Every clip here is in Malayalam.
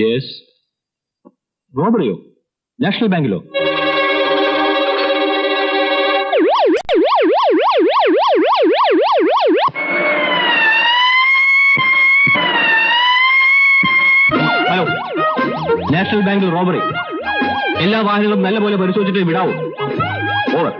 യെസ്. റോബറിയോ? നാഷണൽ ബാങ്കിലോ? ഹലോ, നാഷണൽ ബാങ്കിൽ റോബറി. എല്ലാ വാഹനങ്ങളും നല്ലപോലെ പരിശോധിച്ചിട്ട് വിടാവൂ. ഓവർ.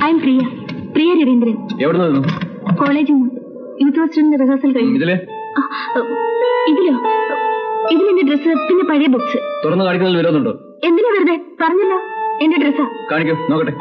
ഐ എം പ്രിയ. പ്രിയ രവീന്ദ്രൻ. എവിടെ നിന്ന്? കോളേജിൽ നിന്ന്. യൂത്ത് ഫെസ്റ്റിന്റെ റിഹേഴ്സൽ കഴിഞ്ഞു. ഇതിലോ? ഇതിലെന്റെ ഡ്രസ്സ്, പിന്നെ പഴയ ബുക്സ്. തുറന്നു കാണിക്കുന്നതിൽ വിരോധമുണ്ടോ? എന്തിനാ വെറുതെ? പറഞ്ഞല്ലോ എന്റെ ഡ്രസ്സാ. കാണിക്കൂ, നോക്കട്ടെ.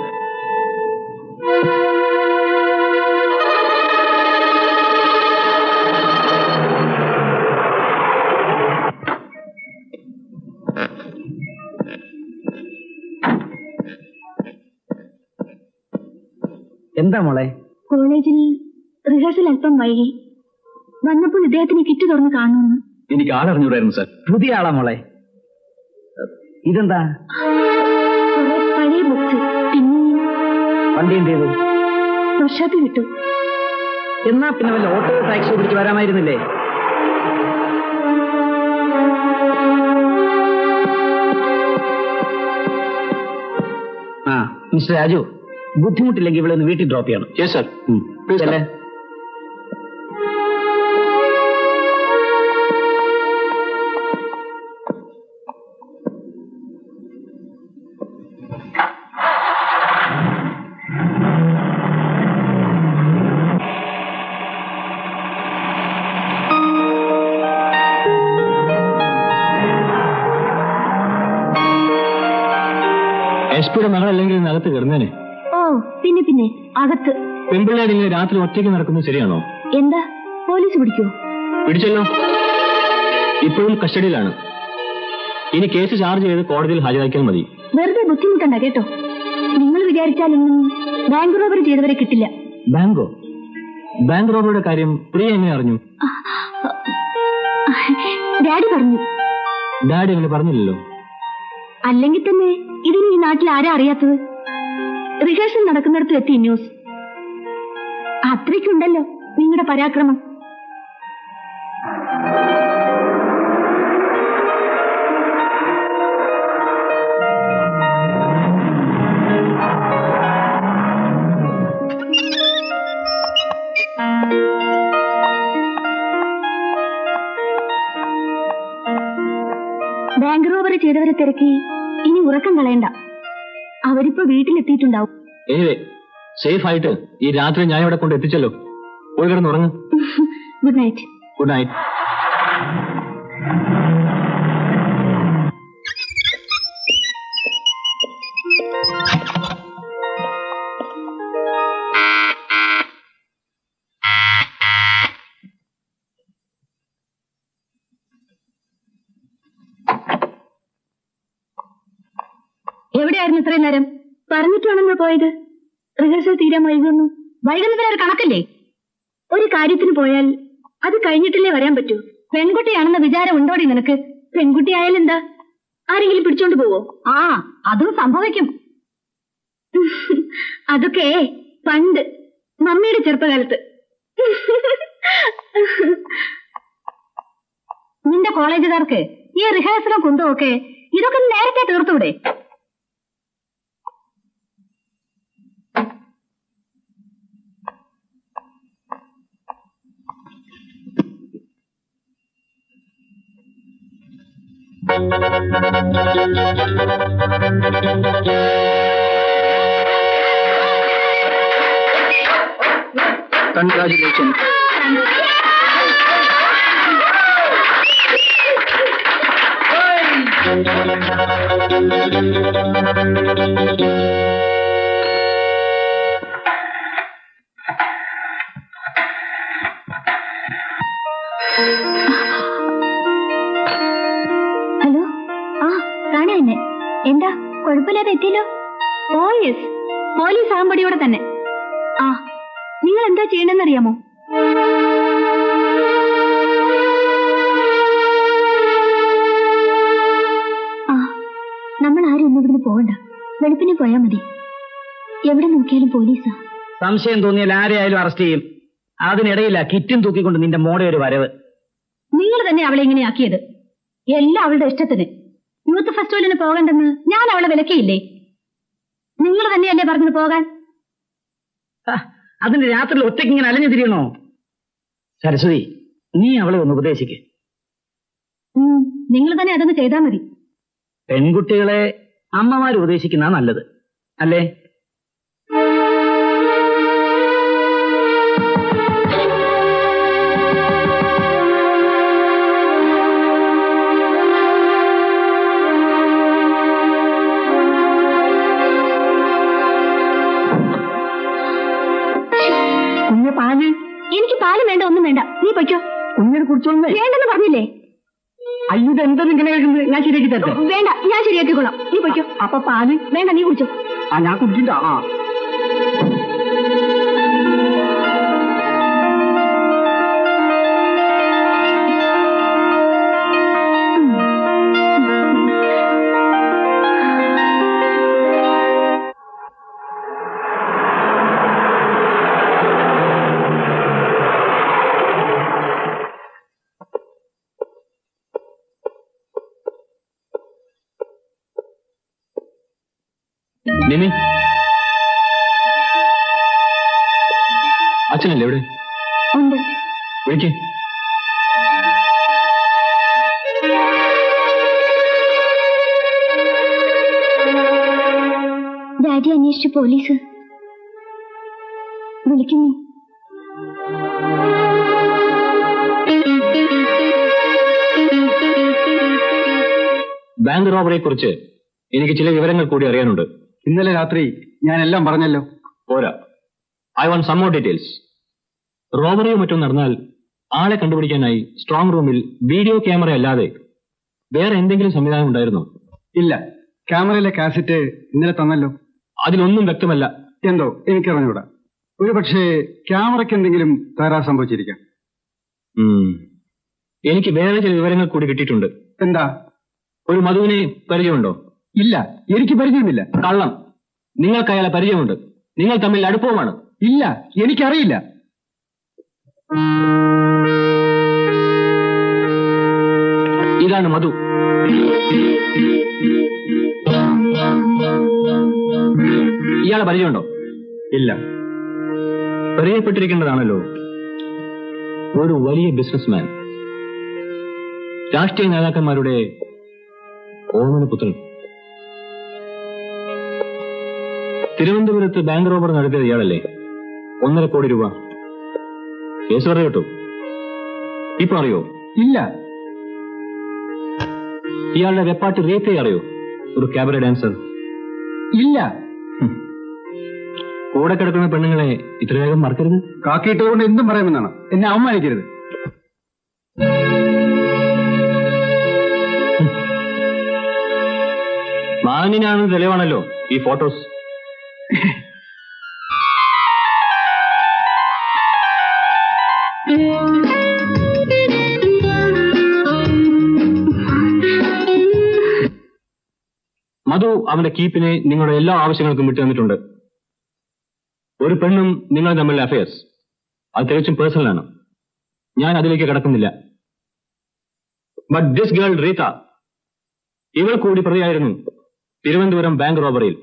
എന്താ മോളെ? കോളേജിൽ റിഹേഴ്സൽ അല്പം വൈകി. വന്നപ്പോൾ ഇദ്ദേഹത്തിന് കിറ്റ് തുറന്ന് കാണുമെന്ന്. എനിക്ക് ആളറിഞ്ഞൂടായിരുന്നു സാർ. പുതിയ ആളാ മോളെ? ഇതെന്താ? പഴയ ബുക്സ്. പിന്നെ വണ്ടി എന്ത് ചെയ്തു? വർഷാപ്പ് കിട്ടും. എന്നാ പിന്നെ വല്ല ഓട്ടോ ടാക്സി പിടിച്ച് വരാമായിരുന്നില്ലേ? ആ മിസ്റ്റർ രാജു, ബുദ്ധിമുട്ടില്ലെങ്കിൽ ഇവിടെ ഒന്ന് വീട്ടിൽ ഡ്രോപ്പ് ചെയ്യണം. Yes sir. അല്ലേ? എസ്പിയുടെ മകളല്ലെങ്കിൽ അകത്ത് കിടന്നേനെ. ഓ പിന്നെ അകത്ത്. പെൺപിള്ളേരിങ്ങനെ രാത്രി ഒറ്റയ്ക്ക് നടക്കുന്നത് ശരിയാണോ? എന്താ, പോലീസ് പിടിക്കോ? പിടിച്ചല്ലോ. ഇപ്പോഴും കസ്റ്റഡിയിലാണ്. ഇനി കേസ് ചാർജ് ചെയ്ത് കോടതിയിൽ ഹാജരാക്കിയാൽ മതി. വെറുതെ ബുദ്ധിമുട്ടണ്ട കേട്ടോ. നിങ്ങൾ വിചാരിച്ചാലൊന്നും ബാങ്ക് റോബറി ചെയ്തവരെ കിട്ടില്ല. ബാങ്കോ? ബാങ്ക് റോബറിയുടെ കാര്യം പ്രിയ എങ്ങനെ അറിഞ്ഞു? ഡാഡി പറഞ്ഞു. ഡാഡി അങ്ങനെ പറഞ്ഞില്ലല്ലോ. അല്ലെങ്കിൽ തന്നെ ഇതിന് ഈ നാട്ടിൽ ആരാ അറിയാത്തത്? റിഹേഴ്സൽ നടക്കുന്നിടത്ത് എത്തി ന്യൂസ്. അത്രയ്ക്കുണ്ടല്ലോ നിങ്ങളുടെ പരാക്രമം. അതുപോലെ ചെയ്തവരെ തിരക്കി ഇനി ഉറക്കം കളയണ്ട. അവരിപ്പോ വീട്ടിലെത്തിയിട്ടുണ്ടാവും. എനിവേ സേഫ് ആയിട്ട് ഈ രാത്രി ഞാൻ ഇവിടെ കൊണ്ട് എത്തിച്ചല്ലോ. പോയി കിടന്നുറങ്ങ്. Good night. Good night. എവിടെയായിരുന്നു ഇത്രയും നേരം? പറഞ്ഞിട്ടാണെന്നോ പോയത്? റിഹേഴ്സൽ തീരാൻ വൈകുന്നു. വൈകുന്നതിന് ഒരു കണക്കല്ലേ? ഒരു കാര്യത്തിന് പോയാൽ അത് കഴിഞ്ഞിട്ടല്ലേ വരാൻ പറ്റൂ. പെൺകുട്ടിയാണെന്ന വിചാരം ഉണ്ടോടി നിനക്ക്? പെൺകുട്ടിയായാലും എന്താ, ആരെങ്കിലും പിടിച്ചോണ്ട് പോവോ? ആ, അതും സംഭവിക്കും. അതൊക്കെ പണ്ട് മമ്മിയുടെ ചെറുപ്പകാലത്ത്. നിന്റെ കോളേജുകാർക്ക് ഈ റിഹേഴ്സലും കുന്തവും ഒക്കെ ഇതൊക്കെ നേരത്തെ തീർത്തൂടെ? Congratulations. ഹലോ, ആ കാണാ എന്നെ. എന്താ, കുഴപ്പമില്ലാതെ എത്തിയല്ലോ? ഓ യെസ്, പോലീസ് ആമ്പടിയോടെ തന്നെ. ആ, നിങ്ങൾ എന്താ ചെയ്യണമെന്നറിയാമോ? ആ, നമ്മൾ ആരും ഒന്നും ഇവിടുന്ന് പോകണ്ട. വെളുപ്പിനെ പോയാൽ മതി. എവിടെ നോക്കിയാലും പോലീസാ. സംശയം തോന്നിയാൽ ആരെയായാലും അറസ്റ്റ് ചെയ്യും. അതിനിടയില്ല കിറ്റും തൂക്കിക്കൊണ്ട് നിന്റെ മോടെ ഒരു വരവ്. നിങ്ങൾ തന്നെ അവളെ ഇങ്ങനെയാക്കിയത്. എല്ലാം അവളുടെ ഇഷ്ടത്തിന്. യൂത്ത് ഫെസ്റ്റിവലിന് പോകണ്ടെന്ന് ഞാൻ അവളെ വിലക്കിയില്ലേ? നിങ്ങൾ തന്നെയല്ലേ പറഞ്ഞത് പോകാൻ? അതിന് രാത്രിയിൽ ഒറ്റയ്ക്ക് ഇങ്ങനെ അലഞ്ഞു തിരിയണോ? സരസ്വതി, നീ അവളെ ഒന്ന് ഉപദേശിക്ക്. നിങ്ങൾ തന്നെ അതൊന്ന് ചെയ്താൽ മതി. പെൺകുട്ടികളെ അമ്മമാർ ഉപദേശിക്കുന്ന നല്ലത് അല്ലേ? കുഞ്ഞ് പാല്. എനിക്ക് പാല് വേണ്ട, ഒന്നും വേണ്ട. നീ പൊയ്ക്കോ. കുഞ്ഞിനെ കുടിച്ചോണ്ടേ വേണ്ടെന്ന് പറഞ്ഞില്ലേ? അയ്യോ, എന്താ ഇങ്ങനെ കഴിക്കുന്നത്? ഞാൻ ശരിയാക്കി തരട്ടെ? വേണ്ട, ഞാൻ ശരിയാക്കിക്കൊള്ളാം. നീ പൊയ്ക്കോ. അപ്പൊ പാല് വേണ്ട, നീ കുടിച്ചോ. ആ, ഞാൻ കുടിച്ചിട്ട. ആ, നിമി, അച്ഛനല്ലേ എവിടെ? ഉണ്ട്. വിളിക്ക്. ഡാഡി അന്വേഷിച്ചു പോലീസ് വിളിക്കുന്നു. ബാങ്ക് റോബറിയെ കുറിച്ച് എനിക്ക് ചില വിവരങ്ങൾ കൂടി അറിയാനുണ്ട്. ഇന്നലെ രാത്രി ഞാൻ എല്ലാം പറഞ്ഞല്ലോ. പോരാ, I want some more details. റോബറിയോ മറ്റും നടന്നാൽ ആളെ കണ്ടുപിടിക്കാനായി സ്ട്രോങ് റൂമിൽ വീഡിയോ ക്യാമറ അല്ലാതെ വേറെ എന്തെങ്കിലും സംവിധാനം ഉണ്ടായിരുന്നോ? ഇല്ല, ക്യാമറയിലെ കാസറ്റ് ഇന്നലെ തന്നല്ലോ. അതിലൊന്നും വ്യക്തമല്ല. എന്തോ എനിക്കറിഞ്ഞൂടാ. ഒരു പക്ഷേ ക്യാമറയ്ക്ക് എന്തെങ്കിലും തകരാറ് സംഭവിച്ചിരിക്കാം. എനിക്ക് വേറെ ചില വിവരങ്ങൾ കൂടി കിട്ടിയിട്ടുണ്ട്. എന്താ? ഒരു മധുവിനെ പരിചയമുണ്ടോ? ഇല്ല, എനിക്ക് പരിചയമില്ല. കള്ളം. നിങ്ങൾക്ക് അയാളെ പരിചയമുണ്ട്. നിങ്ങൾ തമ്മിൽ അടുപ്പവുമാണ്. ഇല്ല, എനിക്കറിയില്ല. ഇതാണ് മധു. ഇയാളെ പരിചയമുണ്ടോ? ഇല്ല. പരിചയപ്പെട്ടിരിക്കേണ്ടതാണല്ലോ. ഒരു വലിയ ബിസിനസ്മാൻ, രാഷ്ട്രീയ നേതാക്കന്മാരുടെ ഓമനപുത്രൻ. തിരുവനന്തപുരത്ത് ബാങ്ക് റോബർ നടത്തിയത് ഇയാളല്ലേ? 1.5 കോടി രൂപ കേസ് പറഞ്ഞു കേട്ടോ. ഇപ്പൊ അറിയോ? ഇല്ല. ഇയാളുടെ വെപ്പാട്ട് റീത്തയെ അറിയോ? ഒരു ക്യാബറ ഡാൻസർ. ഇല്ല. കൂടെ കിടക്കുന്ന പെണ്ണുങ്ങളെ ഇത്ര വേഗം മറക്കരുത്. കാക്കിയിട്ടത് കൊണ്ട് എന്തും പറയാമെന്നാണ്. എന്നെ അവമാനിക്കരുത്. മാന്യനാണെന്ന് തെളിവാണല്ലോ ഈ ഫോട്ടോസ്. മധു അവന്റെ കീപ്പിനെ നിങ്ങളുടെ എല്ലാ ആവശ്യങ്ങൾക്കും വിട്ടു തന്നിട്ടുണ്ട്. ഒരു പെണ്ണും നിങ്ങൾ തമ്മിലുള്ള അഫയേഴ്സ് അത് തികച്ചും പേഴ്സണലാണ്. ഞാൻ അതിലേക്ക് കടക്കുന്നില്ല. ബട്ട് ദിസ് ഗേൾ റീത, ഇവൾ കൂടി പ്രതിയായിരുന്നു തിരുവനന്തപുരം ബാങ്ക് റോബറിയിൽ.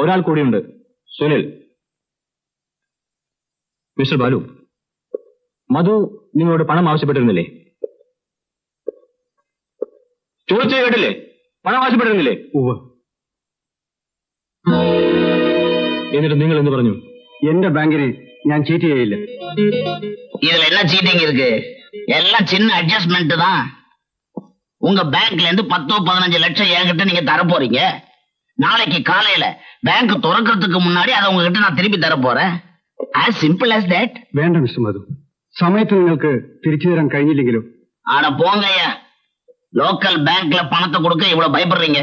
ഒരാൾ കൂടിയുണ്ട്, സുനിൽ. മിസ്റ്റർ ബാലു, മധു നിങ്ങളോട് പണം ആവശ്യപ്പെട്ടിരുന്നില്ലേ? ചോദിച്ചു കേട്ടില്ലേ? പണം ആവശ്യപ്പെട്ടിരുന്നില്ലേ? എന്നിട്ട് നിങ്ങൾ എന്ത് പറഞ്ഞു? എന്റെ ബാങ്കിനെ ഞാൻ ചീറ്റ് ചെയ്യില്ല. இதுல என்ன சீட்டிங் இருக்கு? எல்லாம் சின்ன அட்ஜஸ்ட்மெண்ட் தான். உங்க பேங்க்ல இருந்து 10-15 லட்சம் என்கிட்ட நீங்க தர போறீங்க. நாளைக்கு காலையில பேங்க் திறக்கிறதுக்கு முன்னாடி அதை உங்ககிட்ட நான் திருப்பி தர போறேன். as simple as that. വേണ്ട മിസ്റ്റർ മധു, സമയത്ത് നിങ്ങൾക്ക് തിരിച്ചു തരാൻ കഴിഞ്ഞില്ലെങ്കിലോ? ஆனா போங்கய்யா, லோக்கல் பேங்க்ல பணத்தை கொடுக்க இவ்வளவு பயப்படுறீங்க.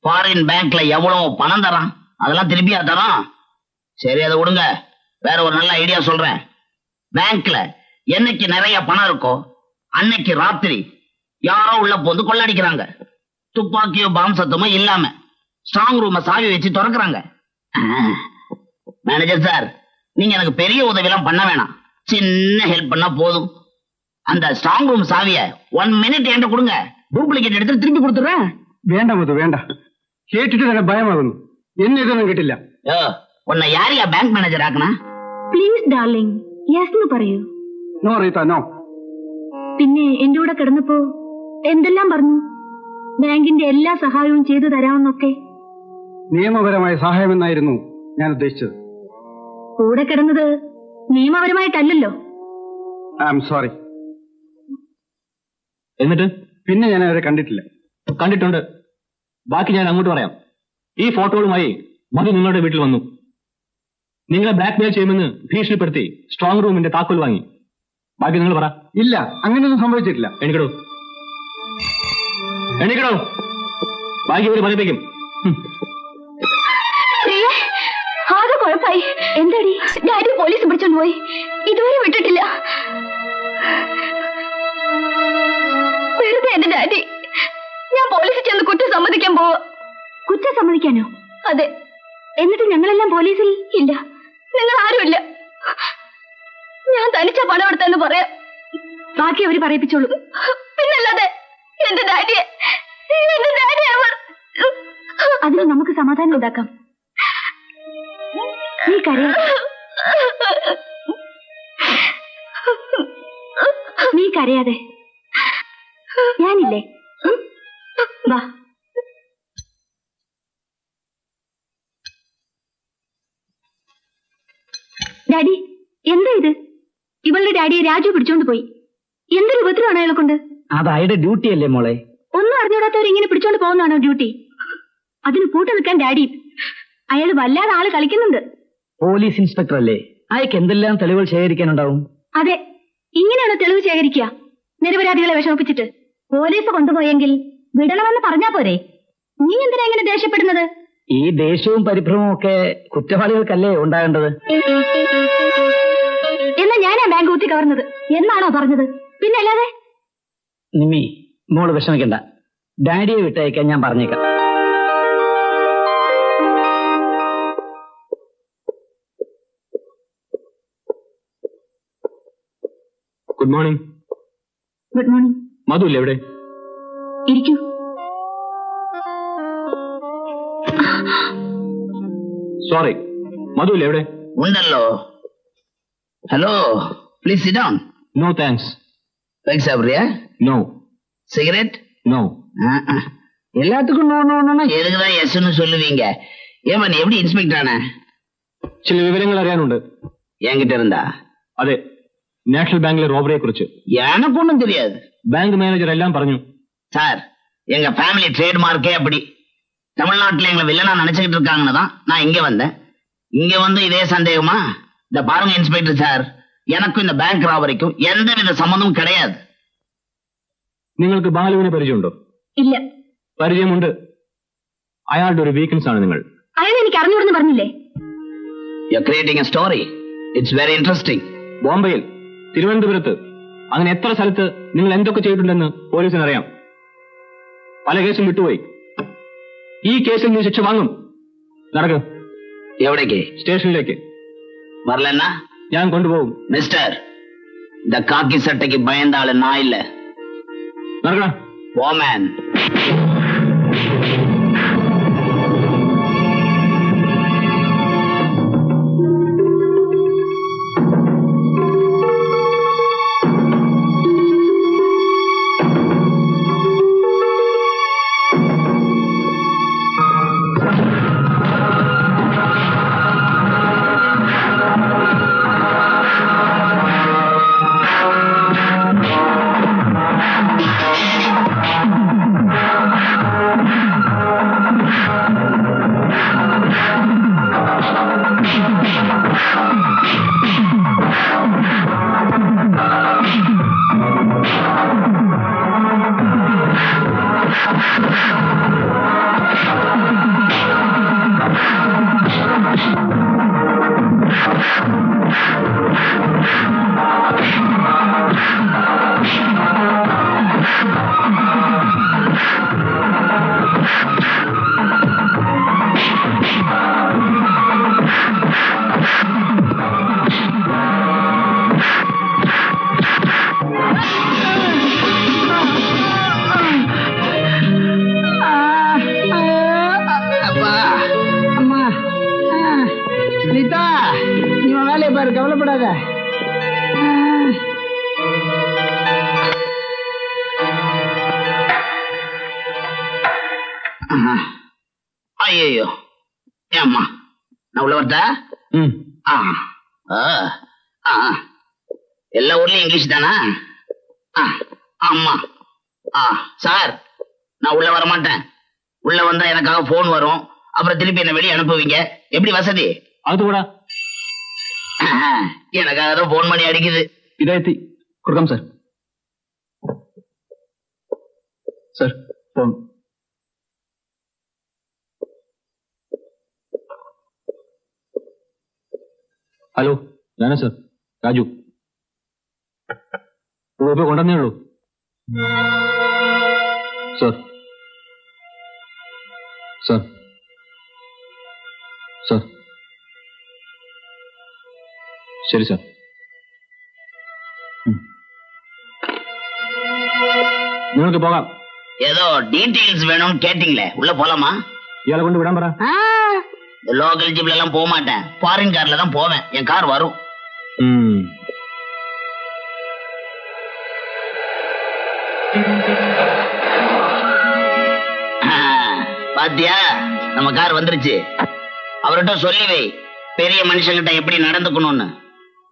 ஃபாரின் பேங்க்ல எவ்வளவு பணம் தரான், அதெல்லாம் திருப்பியா தரோம். சரி, அதை விடுங்க. வேற ஒரு நல்ல ஐடியா சொல்றேன். பேங்க்ல என்னைக்கு நிறைய பணம் இருக்கோ அன்னைக்கு ராத்திரி யாரோ உள்ள போந்து கொள்ளடிக்கிறாங்க. துப்பாக்கியோ பாம் சத்தமோ இல்லாம ஸ்ட்ராங் ரூம சாவி வச்சு திறக்கிறாங்க. மேனேஜர் சார், நீங்க எனக்கு பெரிய உதவி எல்லாம் பண்ண வேணாம். சின்ன ஹெல்ப் பண்ணா போதும். அந்த ஸ்ட்ராங் ரூம் சாவிய 1 மினிட் என்கிட்ட கொடுங்க. ഡ്യൂപ്ലിക്കേറ്റ് എടുത്ത് திருப்பி കൊടുത്തുறேன். വേണ്ട മധു, വേണ്ട. കേട്ടിട്ട് തന്നെ ഭയമാകുന്നു. എന്നെ ഇതൊന്നും കിട്ടില്ല. ഉന്നെ യാരിയാ ബാങ്ക് മാനേജർ ആക്കണ? പ്ലീസ് ഡാർലിംഗ്, യെസ് എന്ന് പറയൂ. No Reeta, no. പിന്നെ എന്റെ കൂടെ കിടന്നപ്പോ എന്തെല്ലാം പറഞ്ഞു? ബാങ്കിന്റെ എല്ലാ സഹായവും ചെയ്തു തരാമെന്നൊക്കെ. നിയമപരമായ സഹായമെന്നായിരുന്നു ഞാൻ ഉദ്ദേശിച്ചത്. കൂടെ കിടന്നത് നിയമപരമായിട്ടല്ലല്ലോ. I am sorry. എന്നിട്ട് പിന്നെ ഞാൻ അവരെ കണ്ടിട്ടില്ല. കണ്ടിട്ടുണ്ട്. ബാക്കി ഞാൻ അങ്ങോട്ട് പറയാം. ഈ ഫോട്ടോകളുമായി മധു നിങ്ങളുടെ വീട്ടിൽ വന്നു. നിങ്ങളെ ബ്ലാക്ക്മെയിൽ ചെയ്യുമെന്ന് ഭീഷണിപ്പെടുത്തി സ്ട്രോങ് റൂമിന്റെ താക്കോൽ വാങ്ങി. ബാക്കി നിങ്ങൾ പറ. ഇല്ല, അങ്ങനെയൊന്നും സംഭവിച്ചിട്ടില്ല. എണിക്കടോ, എണിക്കടോ. ബാക്കി ഇവര് പറയിപ്പിക്കും. ആകെ കുഴപ്പമായി. എന്താടി? ഡാഡി പോലീസ് പിടിച്ചോണ്ട് പോയി. ഇതുവരെ വിട്ടിട്ടില്ല. വെറുതെ എന്റെ ഡാഡി. ഞാൻ പോലീസിൽ ചെന്ന് കുറ്റം സമ്മതിക്കാൻ പോവാ. കുറ്റം സമ്മതിക്കാനോ? അതെ. എന്നിട്ട് ഞങ്ങളെല്ലാം പോലീസിൽ ഇല്ല. നിങ്ങൾ ആരുമില്ല. ഞാൻ തനിച്ച പണം എടുത്തെന്ന് പറയാം. ബാക്കി അവര് പറയിപ്പിച്ചോളൂ. പിന്നല്ലാതെ എന്റെ ഡാഡിയെ അവർ. അതിന് നമുക്ക് സമാധാനം ഉണ്ടാക്കാം. നീ നീ കരയാതെ. ഞാനില്ലേ? വാ. ഡാഡി, എന്താ ഇത്? ഇവളുടെ ഡാഡിയെ രാജു പിടിച്ചോണ്ട് പോയി. എന്തൊരു ഉപദ്രവമാണ് അയാളെ കൊണ്ട്. അത് അയാളുടെ ഡ്യൂട്ടി അല്ലേ മോളെ? ഒന്നും അറിഞ്ഞൂടാത്തവർ ഇങ്ങനെ പിടിച്ചോണ്ട് പോകുന്നതാണോ ഡ്യൂട്ടി? അതിന് കൂട്ടു നിൽക്കാൻ ഡാഡി. അയാൾ വല്ലാതെ ആള് കളിക്കുന്നുണ്ട്. പോലീസ് ഇൻസ്പെക്ടർ അല്ലേ? അയാൾക്ക് എന്തെല്ലാം തെളിവുകൾ ശേഖരിക്കാനുണ്ടാവും? അതെ, ഇങ്ങനെയാണ് തെളിവ് ശേഖരിക്കുക. നിരപരാധികളെ വിഷമിപ്പിച്ചിട്ട് പോലീസ് കൊണ്ടുപോയെങ്കിൽ വിടണമെന്ന് പറഞ്ഞാ പോരെ? നീ എന്തിനാ ഇങ്ങനെ ദേഷ്യപ്പെടുന്നത്? ഈ ദേഷ്യവും പരിഭ്രമവും ഒക്കെ കുറ്റവാളികൾക്കല്ലേ ഉണ്ടാകേണ്ടത്? എന്നാ ഞാനാ ബാങ്ക് ഊത്തി കവർന്നത് എന്നാണോ പറഞ്ഞത്? പിന്നെ അല്ലാതെ. നിമ്മി, മോള് വിഷമിക്കണ്ട. ഡാഡിയെ വിട്ടയക്കാൻ ഞാൻ പറഞ്ഞേക്കാം. Good morning. Good morning. Madhu ഇല്ലേ എവിടെ? ഇരിക്കൂ. സോറി, മധു ഇല്ലേ എവിടെ? ഉണ്ടല്ലോ. Hello, please sit down. No thanks. Peg സാബ്രിയ? നോ. സിഗരറ്റ്? നോ. எல்லாத்துக்கும் நோ எதுக்குதான் எஸ்ன்னு சொல்லுவீங்க? ஏமா நீ எப்படி இன்ஸ்பெக்டர் ஆன? ചില വിവരങ്ങൾ അറിയാനുണ്ട്. என்கிட்ட இருந்தா? അതെ, നാഷണൽ ബാങ്കിലെ റോബറിയെ കുറിച്ച്. எனக்கு ஒண்ணும் தெரியாது. ബാങ്ക് മാനേജർ എല്ലാം പറഞ്ഞു. சார், எங்க ஃபேமிலி ட்ரேட்மார்க்கே அப்படி. தமிழ்நாட்டுல எங்களை வில்லனா நினைச்சுக்கிட்டு இருக்காங்கன்னு தான் நான் இங்க வந்தேன். இங்க வந்து இதே சந்தேகமா? இந்த பாருங்க இன்ஸ்பெக்டர் சார், எனக்கும் இந்த பேங்க் ராபரிக்கும் எந்தவித சம்பந்தமும் கிடையாது. നിങ്ങൾക്ക് ബാലുവിനെ പരിചയമുണ്ടോ? ഇല്ല. പരിചയമുണ്ട്. അയാളുടെ ഒരു വീക്ക്നെസ് ആണ് നിങ്ങൾ. അയാൾ എനിക്ക് അറിഞ്ഞൂടെന്ന് പറഞ്ഞില്ലേ? You're creating a story. It's very interesting. ബോംബെയിൽ, തിരുവനന്തപുരത്ത്, അങ്ങനെ എത്ര സ്ഥലത്ത് നിങ്ങൾ എന്തൊക്കെ ചെയ്തിട്ടുണ്ടെന്ന് പോലീസിന് അറിയാം. പല കേസും വിട്ടുപോയി. ഈ കേസിൽ നീ ശിക്ഷ വാങ്ങും. നടക്ക്. എവിടേക്ക്? സ്റ്റേഷനിലേക്ക്. வரலன்னா ഞാൻ കൊണ്ടുപോകും. மிஸ்டர், இந்த காக்கி சட்டைக்கு பயந்த ஆளு நான் இல்ல. നടക്കണം. போமேன். கவலைப்படாத. ஐயோ ஏம்மா, நான் உள்ள வரட்டா? எல்லா ஊர்லயும் இங்கிலீஷ் தானா? ஆமா. சார், நான் உள்ள வர மாட்டேன். உள்ள வந்தா எனக்காக போன் வரும். அப்புறம் திருப்பி என்ன வெளியே அனுப்புவீங்க. எப்படி வசதி? அது கூட எனக்காக தான் போன் பண்ணி அடிக்குது. ഇതെത്തി കൊടുക്കാം സാർ. Sir, phone. ഹലോ, ഞാനാ സാർ, രാജു. ഇപ്പൊ കൊണ്ടുവന്നേ ഉള്ളൂ സാർ. സാർ, സാർ, ശരി സാർ. നിങ്ങൾക്ക് പോകാം. ஏதோ டீடைல்ஸ் வேணும்னு கேட்டீங்களே, உள்ள போலாமா? ഇയാളെ കൊണ്ട് വിടാൻ പറ. லோக்கல் ஜிப்ல எல்லாம் போக மாட்டேன். ஃபாரின் கார்ல தான் போவேன். என் கார் வரும். பாத்தியா, நம்ம கார் வந்துருச்சு. அவர்கிட்ட சொல்லி வை, பெரிய மனுஷங்கிட்ட எப்படி நடந்துக்கணும்னு.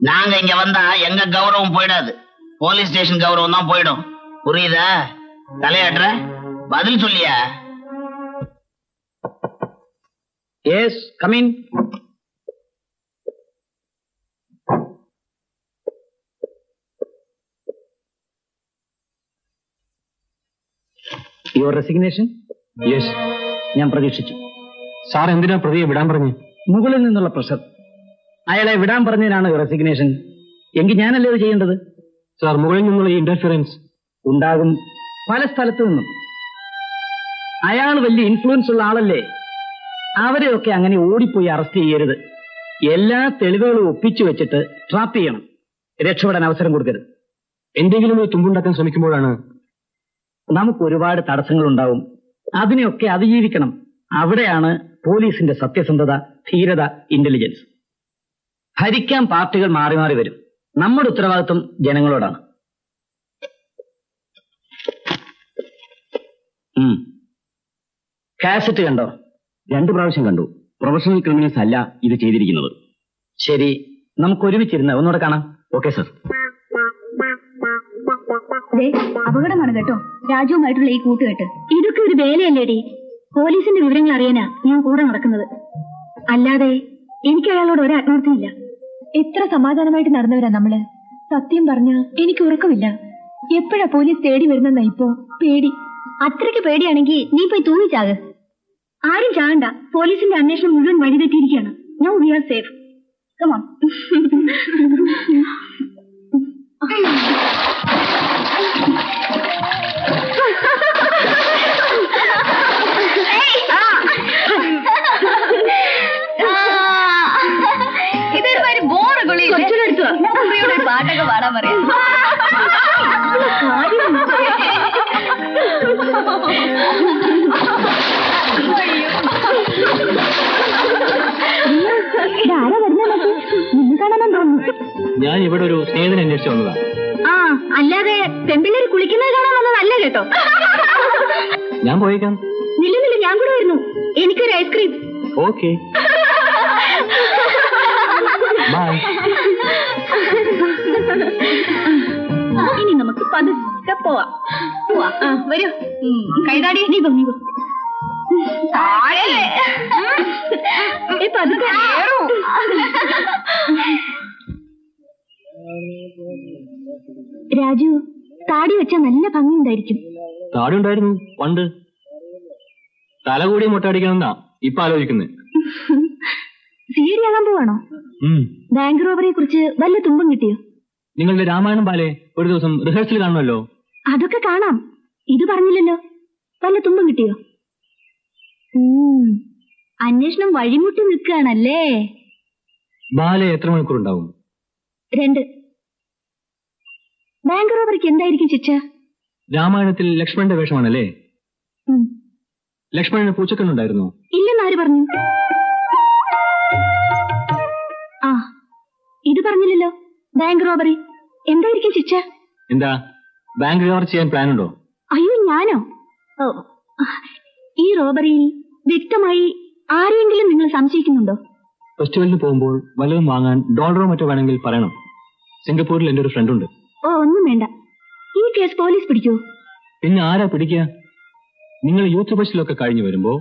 நாங்க இங்க வந்தா எங்க கௌரவம் போயிடாது, போலீஸ் ஸ்டேஷன் கௌரவம் தான் போயிடும். புரியுதா? தலையாடுற, பதில் சொல்லியா? Yes, come in. Your resignation? Yes. ഞാൻ പ്രതീക്ഷിച്ചു. സാർ എന്തിനാ പ്രതിയെ വിടാൻ പറഞ്ഞു? മുകളിൽ നിന്നുള്ള പ്രഷർ. അയാളെ വിടാൻ പറഞ്ഞതിനാണ് റെസിഗ്നേഷൻ. എങ്കിൽ ഞാനല്ലേ ഇത് ചെയ്യേണ്ടത്? സാർ, മുകളിൽ നിന്നുള്ള ഈ ഇന്റർഫിയറൻസ് ഉണ്ടാകും, പല സ്ഥലത്തു നിന്നും. അയാൾ വലിയ ഇൻഫ്ലുവൻസ് ഉള്ള ആളല്ലേ. അവരെയൊക്കെ അങ്ങനെ ഓടിപ്പോയി അറസ്റ്റ് ചെയ്യരുത്. എല്ലാ തെളിവുകളും ഒപ്പിച്ചു വെച്ചിട്ട് ട്രാപ്പ് ചെയ്യണം. രക്ഷപ്പെടാൻ അവസരം കൊടുക്കരുത്. എന്തെങ്കിലും ഒരു തുമ്പുണ്ടാക്കാൻ ശ്രമിക്കുമ്പോഴാണ് നമുക്ക് ഒരുപാട് തടസ്സങ്ങൾ ഉണ്ടാവും. അതിനെയൊക്കെ അതിജീവിക്കണം. അവിടെയാണ് പോലീസിന്റെ സത്യസന്ധത, ധീരത, ഇന്റലിജൻസ്. ഭരിക്കാൻ പാർട്ടികൾ മാറി മാറി വരും. നമ്മുടെ ഉത്തരവാദിത്വം ജനങ്ങളോടാണ്. കാസറ്റ് കണ്ടോ? 2 പ്രാവശ്യം കണ്ടു. പ്രൊഫഷണൽ ക്രിമിനൽസ് അല്ല ഇത് ചെയ്തിരിക്കുന്നത്. ശരി, നമുക്ക് ഒരുമിച്ചിരുന്ന് ഒന്നുകൂടെ കാണാം. Okay sir. അപകടമാണ് കേട്ടോ രാജുവുമായിട്ടുള്ള ഈ കൂട്ടുകെട്ട്. ഇതൊക്കെ ഒരു വേലയല്ലേടി. പോലീസിന്റെ വിവരങ്ങൾ അറിയാനാ ഞാൻ കൂടെ നടക്കുന്നത്. അല്ലാതെ എനിക്ക് അയാളോട് ഒരു ആത്മാർത്ഥമില്ല. എത്ര സമാധാനമായിട്ട് നടന്നവരാ നമ്മള്. സത്യം പറഞ്ഞ എനിക്ക് ഉറക്കമില്ല. എപ്പോഴാ പോലീസ് തേടി വരുന്നെന്നാ ഇപ്പോ പേടി. അത്രയ്ക്ക് പേടിയാണെങ്കിൽ നീ പോയി തൂങ്ങിച്ചാക്. ആരും ചാകണ്ട. പോലീസിന്റെ അന്വേഷണം മുഴുവൻ വഴിതെറ്റിയിരിക്കുകയാണ്. Now we are safe. Come on. ഇതൊരു ബോറ് കുളി പാട്ടൊക്കെ പാടാൻ പറയാം. ആരാ വരുന്ന നിന്ന് കാണാൻ തോന്നുന്നു. ഞാൻ ഇവിടെ ഒരു സ്നേഹിതനെ അന്വേഷിച്ചു വന്നതാ. ആ, അല്ലാതെ പെമ്പിള്ളേർ കുളിക്കുന്നത് കാണാൻ വന്നതല്ല കേട്ടോ. ഞാൻ പോയേക്കാം. നില്ലുന്നില്ല, ഞാൻ കൂടെ വരുന്നു. എനിക്കൊരു ഐസ്ക്രീം. Okay bye. ഇനി നമുക്ക് പതുക്കെ പോവാം. വരൂ. കൈതാടി. നീ പോ, നീ പോ. പതുക്കെ. രാജു, താടി വെച്ച നല്ല ഭംഗിയുണ്ടായിരിക്കും. താടി ഉണ്ടായിരുന്നു പണ്ട്. തല കൂടി മുട്ടടിക്കണമെന്നാ ഇപ്പൊ ആലോചിക്കുന്നത്. സീരിയാകാൻ പോവാണോ? ബാങ്ക് റോബറിയെ കുറിച്ച് വല്ല തുമ്പും കിട്ടിയോ? നിങ്ങളുടെ രാമായണം ബാലെ ഒരു ദിവസം റിഹേഴ്സൽ കാണുമല്ലോ. അതൊക്കെ കാണാം. ഇത് പറഞ്ഞില്ലല്ലോ. വല്ല തുമ്പും കിട്ടിയോ? അന്വേഷണം വഴിമുട്ടി നിൽക്കുകയാണല്ലേ. ബാലെ എത്ര മണിക്കൂർ ഉണ്ടാവും? 2. ബാങ്ക് റോബറിക്ക് എന്തായിരിക്കും ശിക്ഷ? രാമായണത്തിൽ ലക്ഷ്മണന്റെ വേഷമാണല്ലേ? ലക്ഷ്മണന് പൂച്ചക്കണ്ണുണ്ടായിരുന്നു? ഇല്ലെന്നാര് പറഞ്ഞു? ആ, ഇത് പറഞ്ഞില്ലല്ലോ. ബാങ്ക് റോബറി എന്തായിരിക്കും ശിക്ഷ? എന്താ, ബാങ്ക് കവർ ചെയ്യാൻ പ്ലാൻ ഉണ്ടോ? അയ്യോ, ഞാനോ? ഓ, ഈ റോബറിയിൽ വ്യക്തമായി ആരെയെങ്കിലും നിങ്ങൾ സംശയിക്കുന്നുണ്ടോ? ഫെസ്റ്റിവലിന് പോകുമ്പോൾ വല്ലതും വാങ്ങാൻ ഡോളറോ മറ്റോ വേണമെങ്കിൽ പറയണം. സിംഗപ്പൂരിൽ എന്റെ ഒരു ഫ്രണ്ട് ഉണ്ട്. ഓ, ഒന്നും വേണ്ട. ഈ കേസ് പോലീസ് പിടിക്കൂ. പിന്നെ ആരാ പിടിക്കുക? നിങ്ങൾ യൂത്ത് ഫെസ്റ്റിലൊക്കെ കഴിഞ്ഞു വരുമ്പോ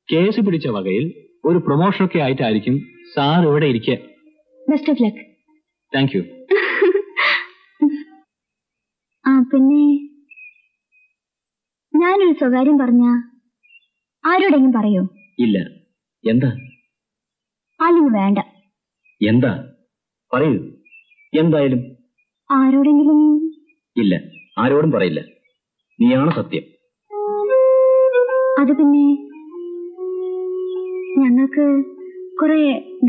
കേസ് പിടിച്ച വകയിൽ ഒരു പ്രൊമോഷനൊക്കെ ആയിട്ടായിരിക്കും സാർ ഇവിടെ ഇരിക്കുക. Best of luck. Thank you. ആ, പിന്നെ ഞാനൊരു സ്വകാര്യം പറഞ്ഞ ആരോടെങ്കിലും പറയോ? ഇല്ല. എന്താ? അല്ലെങ്കിൽ വേണ്ട. എന്താ പറയൂ. എന്തായാലും ആരോടെങ്കിലും. ഇല്ല, ആരോടും പറയില്ല. നീയാണ് സത്യം. അത് പിന്നെ ഞങ്ങൾക്ക് കുറെ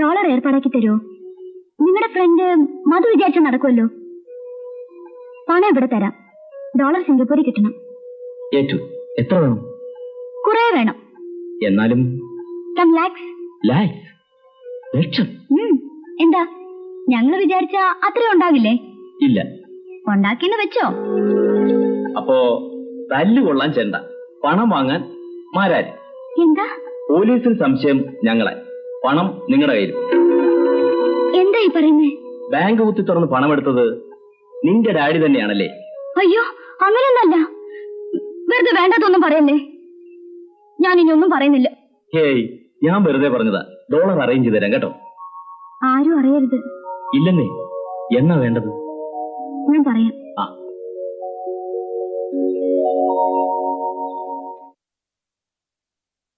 ഡോളർ ഏർപ്പാടാക്കി തരുമോ? നിങ്ങളുടെ ഫ്രണ്ട് മധു വിചാരിച്ച നടക്കുമല്ലോ. പണം ഇവിടെ തരാം. ഡോളർ സിംഗപ്പൂരിൽ കിട്ടണം. ഏറ്റു. എത്ര വേണം? കുറെ വേണം. എന്നാലും 10 lakhs. ലക്ഷം? എന്താ, ഞങ്ങള് വിചാരിച്ച അത്രയും ഉണ്ടാകില്ലേ? ഇല്ല. ഉണ്ടാക്കിന്ന് വെച്ചോ. അപ്പോ തല്ലുകൊള്ളാൻ ചെണ്ട, പണം വാങ്ങാൻ മാരാര്. എന്താ? പോലീസിൽ സംശയം ഞങ്ങളെ, പണം നിങ്ങളുടെ കയ്യിൽ. എന്താ ഈ പറയുന്നേ? ബാങ്ക് കുത്തി തുറന്ന് പണമെടുത്തത് നിന്റെ ഡാഡി തന്നെയാണല്ലേ? അയ്യോ, അങ്ങനെയൊന്നല്ല. വെറുതെ വേണ്ടാത്തൊന്നും പറയല്ലേ. ഞാൻ ഇനി ഒന്നും പറയുന്നില്ല. ഹേയ്, ഞാൻ വെറുതെ പറഞ്ഞതാ. ഡോളർ അറേഞ്ച് ചെയ്ത് തരാം കേട്ടോ. ആരും അറിയരുത്. ഇല്ലെന്നേ. എന്നാ വേണ്ടത്? ഞാൻ പറയാം. ആ,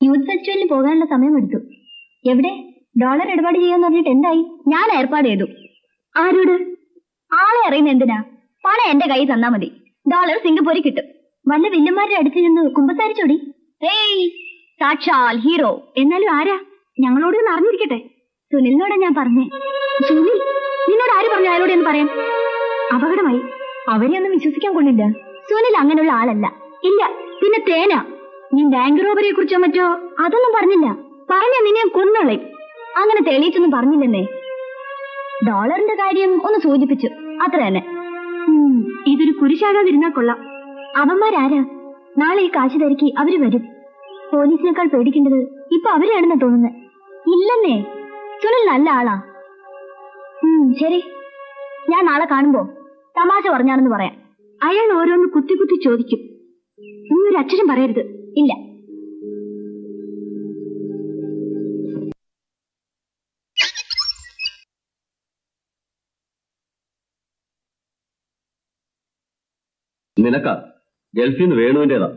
യൂത്ത് ഫെസ്റ്റിവലിന് പോകാനുള്ള സമയമെടുത്തു. എവിടെ? ഡോളർ ഇടപാട് ചെയ്യാന്ന് പറഞ്ഞിട്ട് എന്തായി? ഞാൻ ഏർപ്പാട് ചെയ്തു. ആരോട്? ആളെ അറിയുന്ന എന്തിനാ? പണം എന്റെ കയ്യിൽ തന്നാ മതി. ഡോളർ സിംഗപ്പൂരിൽ കിട്ടും. വല്ല വില്ലന്മാരുടെ അടുത്ത് നിന്ന് കുമ്പസാരിച്ചോടി. ഏയ്, സാക്ഷാൽ ഹീറോ. എന്നാലും ആരാ? ഞങ്ങളോട് ഒന്ന് അറിഞ്ഞിരിക്കട്ടെ. സുനിലിനോടാ ഞാൻ പറഞ്ഞേ. സുനിൽ? നിന്നോട് ആര് പറഞ്ഞു അയാളോട് എന്ന് പറയാൻ? അപകടമായി. അവരെ ഒന്നും വിശ്വസിക്കാൻ കൊള്ളില്ല. സുനിൽ അങ്ങനെയുള്ള ആളല്ല. ഇല്ല, പിന്നെ തേന. നീ ബാങ്ക് റോബറിയെ കുറിച്ചോ മറ്റോ അതൊന്നും പറഞ്ഞില്ല. പറഞ്ഞ നിന്നെ കൊന്നോളെ. അങ്ങനെ തെളിയിച്ചൊന്നും പറഞ്ഞില്ലെന്നേ. ഡോളറിന്റെ കാര്യം ഒന്ന് സൂചിപ്പിച്ചു, അത്ര തന്നെ. ഇതൊരു കുരിശാകാതിരുന്നാ കൊള്ളാം. അവന്മാരാരാ? നാളെ ഈ കാശ് തിരക്കി അവര് വരും. പോലീസിനേക്കാൾ പേടിക്കേണ്ടത് ഇപ്പൊ അവരെയാണെന്ന് തോന്നുന്നത്. ഇല്ലെന്നേ, സുനിൽ നല്ല ആളാ. ശരി, ഞാൻ നാളെ കാണുമ്പോ തമാശ പറഞ്ഞാണെന്ന് പറയാം. അയാൾ ഓരോന്ന് കുത്തി കുത്തി ചോദിക്കും. നീ ഒരു അക്ഷരം പറയരുത്. ഇല്ല. നിനക്കാ ഗൾഫിൽ നിന്ന് വേണുവിന്റേതാ.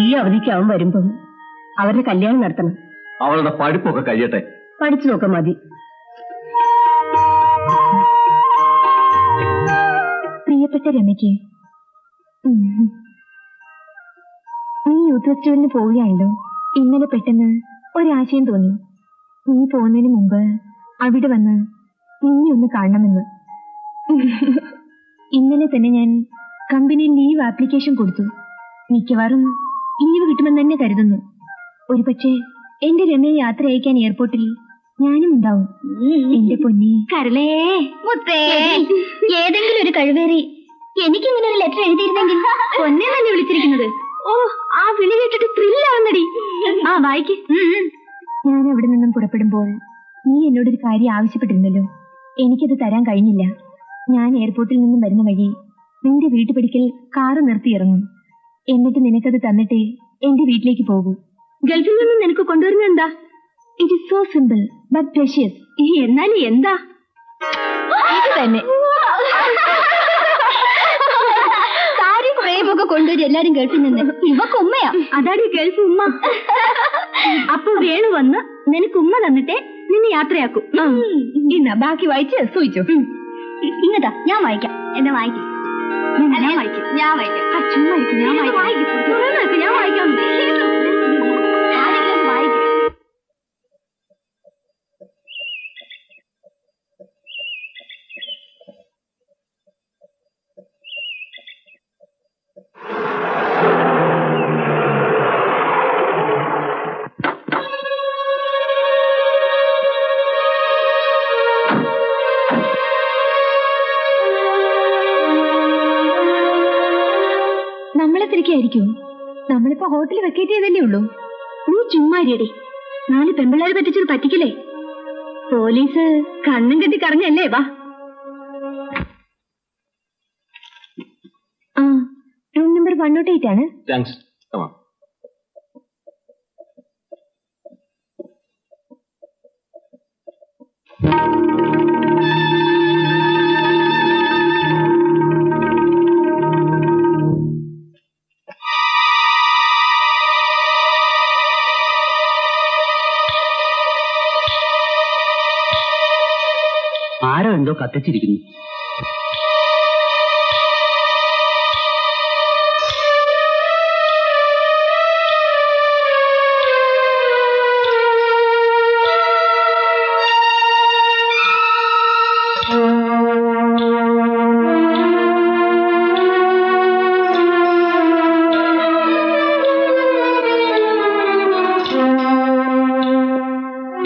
ഈ അവധിക്ക് അവൻ വരുമ്പം അവരുടെ കല്യാണം നടത്തണം. അവളുടെ പഠിപ്പൊക്കെ കഴിയട്ടെ. പഠിച്ചു നോക്കാൻ മതി. പ്രിയപ്പെട്ട രമയ്ക്ക്, നീ യൂത്ത് ഫെസ്റ്റിവലിന് പോവുകയാണല്ലോ. ഇന്നലെ പെട്ടെന്ന് ഒരാശയം തോന്നി. നീ പോകുന്നതിന് മുമ്പ് അവിടെ വന്ന് നിന്നെ ഒന്ന് കാണണമെന്ന്. ഇന്നലെ തന്നെ ഞാൻ കമ്പനിയിൽ ലീവ് ആപ്ലിക്കേഷൻ കൊടുത്തു. മിക്കവാറും ലീവ് കിട്ടുമെന്ന് തന്നെ കരുതുന്നു. ഒരുപക്ഷെ എന്റെ രമയെ യാത്ര അയക്കാൻ എയർപോർട്ടിൽ ഞാനും ഉണ്ടാവും. എന്റെ പൊന്നി കരളേ മുത്തേ, ഏതെങ്കിലും ഒരു കഴിവേറി എനിക്കിങ്ങനെ ഒരു ലെറ്റർ എഴുതിയിരുന്നെങ്കിൽ. പൊന്നെ തന്നെ വിളിച്ചിരിക്കുന്നത്. ഓ, ആ വിളി കേട്ടിട്ട് ത്രില്ലാവുന്നടി. ആ വായിക്ക്. ഞാൻ അവിടെ നിന്നും പുറപ്പെടുമ്പോൾ നീ എന്നോടൊരു കാര്യം ആവശ്യപ്പെട്ടിരുന്നല്ലോ. എനിക്കത് തരാൻ കഴിഞ്ഞില്ല. ഞാൻ എയർപോർട്ടിൽ നിന്നും വരുന്ന വഴി നിന്റെ വീട്ടുപടിക്കൽ കാറ് നിർത്തി ഇറങ്ങും. എന്നിട്ട് നിനക്കത് തന്നിട്ടേ എന്റെ വീട്ടിലേക്ക് പോകൂ. ഗൾഫിൽ നിന്നും നിനക്ക് കൊണ്ടുവരുന്നത് എന്താ? It is so simple but precious. എന്നാലും എന്താ? ഇത് തന്നെ. സാരി ഫ്രെയിമൊക്കെ കൊണ്ടുവരും എല്ലാരും ഗൾഫിൽ നിന്ന്. ഇവക്ക് ഉമ്മയാ. അതാടി ഗൾഫ് ഉമ്മ. അപ്പൊ വേണു വന്ന് നിനക്ക് ഉമ്മ തന്നിട്ടേ നിന്നെ യാത്രയാക്കും. ഇന്ന ബാക്കി വായിച്ച് സൂചിച്ചു. ഇങ്ങതാ, ഞാൻ വായിക്കാം. എന്നെ വായിക്കും. ഞാൻ വായിക്കാം. ചുമ്മാ ഞാൻ വായിക്കാം. ഞാൻ വായിക്കാം. നമ്മളെ തിരിക്കായിരിക്കും. നമ്മളിപ്പോ ഹോട്ടലിൽ വെക്കേറ്റ് ചെയ്തല്ലേ ഉള്ളൂ. നീ ചുമ്മാരിയടി. 4 പെമ്പിള്ളേരെ പറ്റിച്ചത് പറ്റിക്കില്ലേ? പോലീസ് കണ്ണും കെട്ടി കറങ്ങല്ലേ. വാ. ആ, റൂം നമ്പർ 108 ആണ്. താങ്ക്സ്. ആരോ എന്തോ കത്തിച്ചിരിക്കുന്നു.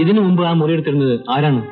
ഇതിനു മുമ്പ് ആ മുറിയെടുത്തിരുന്നത് ആരാണ്?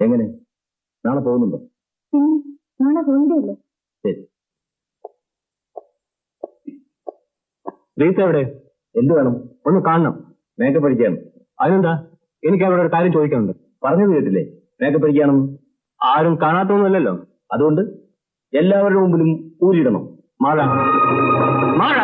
എങ്ങനെ, നാളെ പോകുന്നുണ്ടോ? നാളെ പോകുന്നില്ലേ? ശരി. റീത്ത എവിടെ? എന്ത് വേണം? ഒന്ന് കാണണം. മേക്കപ്പ് അടിക്കാൻ. അതിനെന്താ? എനിക്ക് അവിടെ ഒരു കാര്യം ചോദിക്കാനുണ്ട്. പറഞ്ഞത് കേട്ടില്ലേ? മേക്കപ്പ് അടിക്കാനും ആരും കാണാത്തൊന്നുമല്ലല്ലോ. അതുകൊണ്ട് എല്ലാവരുടെ മുമ്പിലും ഊരിയിടണം. മാഴ മാഴ.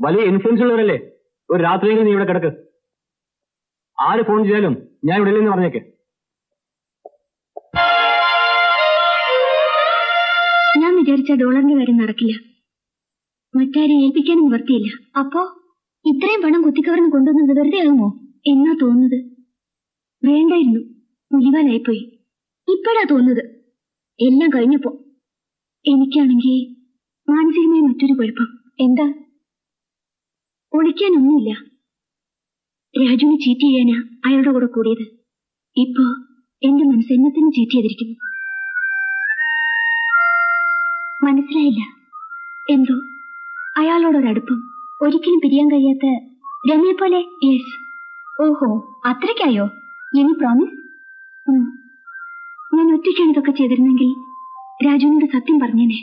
വലിയ ഇൻഫ്ലുവൻസ് ഉള്ളവരല്ലേ? ഒരു രാത്രിയെങ്കിലും നീ ഇവിടെ കിടക്ക്. ആര് ഫോൺ ചെയ്താലും ഞാൻ ഇവിടെ ഇല്ലെന്ന് പറഞ്ഞേക്ക്. ഞാൻ വിചാരിച്ച ഡോളറിന്റെ കാര്യം നടക്കില്ല. മറ്റാരെ ഏൽപ്പിക്കാനും നിവർത്തിയില്ല. അപ്പോ ഇത്രയും പണം കുത്തിക്കവർന്ന് കൊണ്ടുവന്നത് വെറുതെ ആകുമോ എന്നാ തോന്നുന്നത്. വേണ്ടായിരുന്നു, മുലിവാലായിപ്പോയി. ഇപ്പോഴാ തോന്നുന്നത് എല്ലാം കഴിഞ്ഞപ്പോ. എനിക്കാണെങ്കിൽ മാനസികമായ മറ്റൊരു കുഴപ്പം. എന്താ? ഒളിക്കാനൊന്നുമില്ല. രാജുവിനെ ചീറ്റ് ചെയ്യാനാ അയാളുടെ കൂടെ കൂടിയത്. ഇപ്പോ എന്റെ മനസ്സ് എന്നെ തന്നെ ചീറ്റ് ചെയ്തിരിക്കുന്നു. മനസ്സിലായില്ല. എന്തോ അയാളോടൊരടുപ്പം, ഒരിക്കലും പിരിയാൻ കഴിയാത്ത രമയെ പോലെ. യെസ്. ഓഹോ, അത്രയ്ക്കായോ? ഇനി പ്രോമിസ്? ഞാൻ ഒറ്റയ്ക്കാണ് ഇതൊക്കെ ചെയ്തിരുന്നെങ്കിൽ രാജുവിനോട് സത്യം പറഞ്ഞേനെ.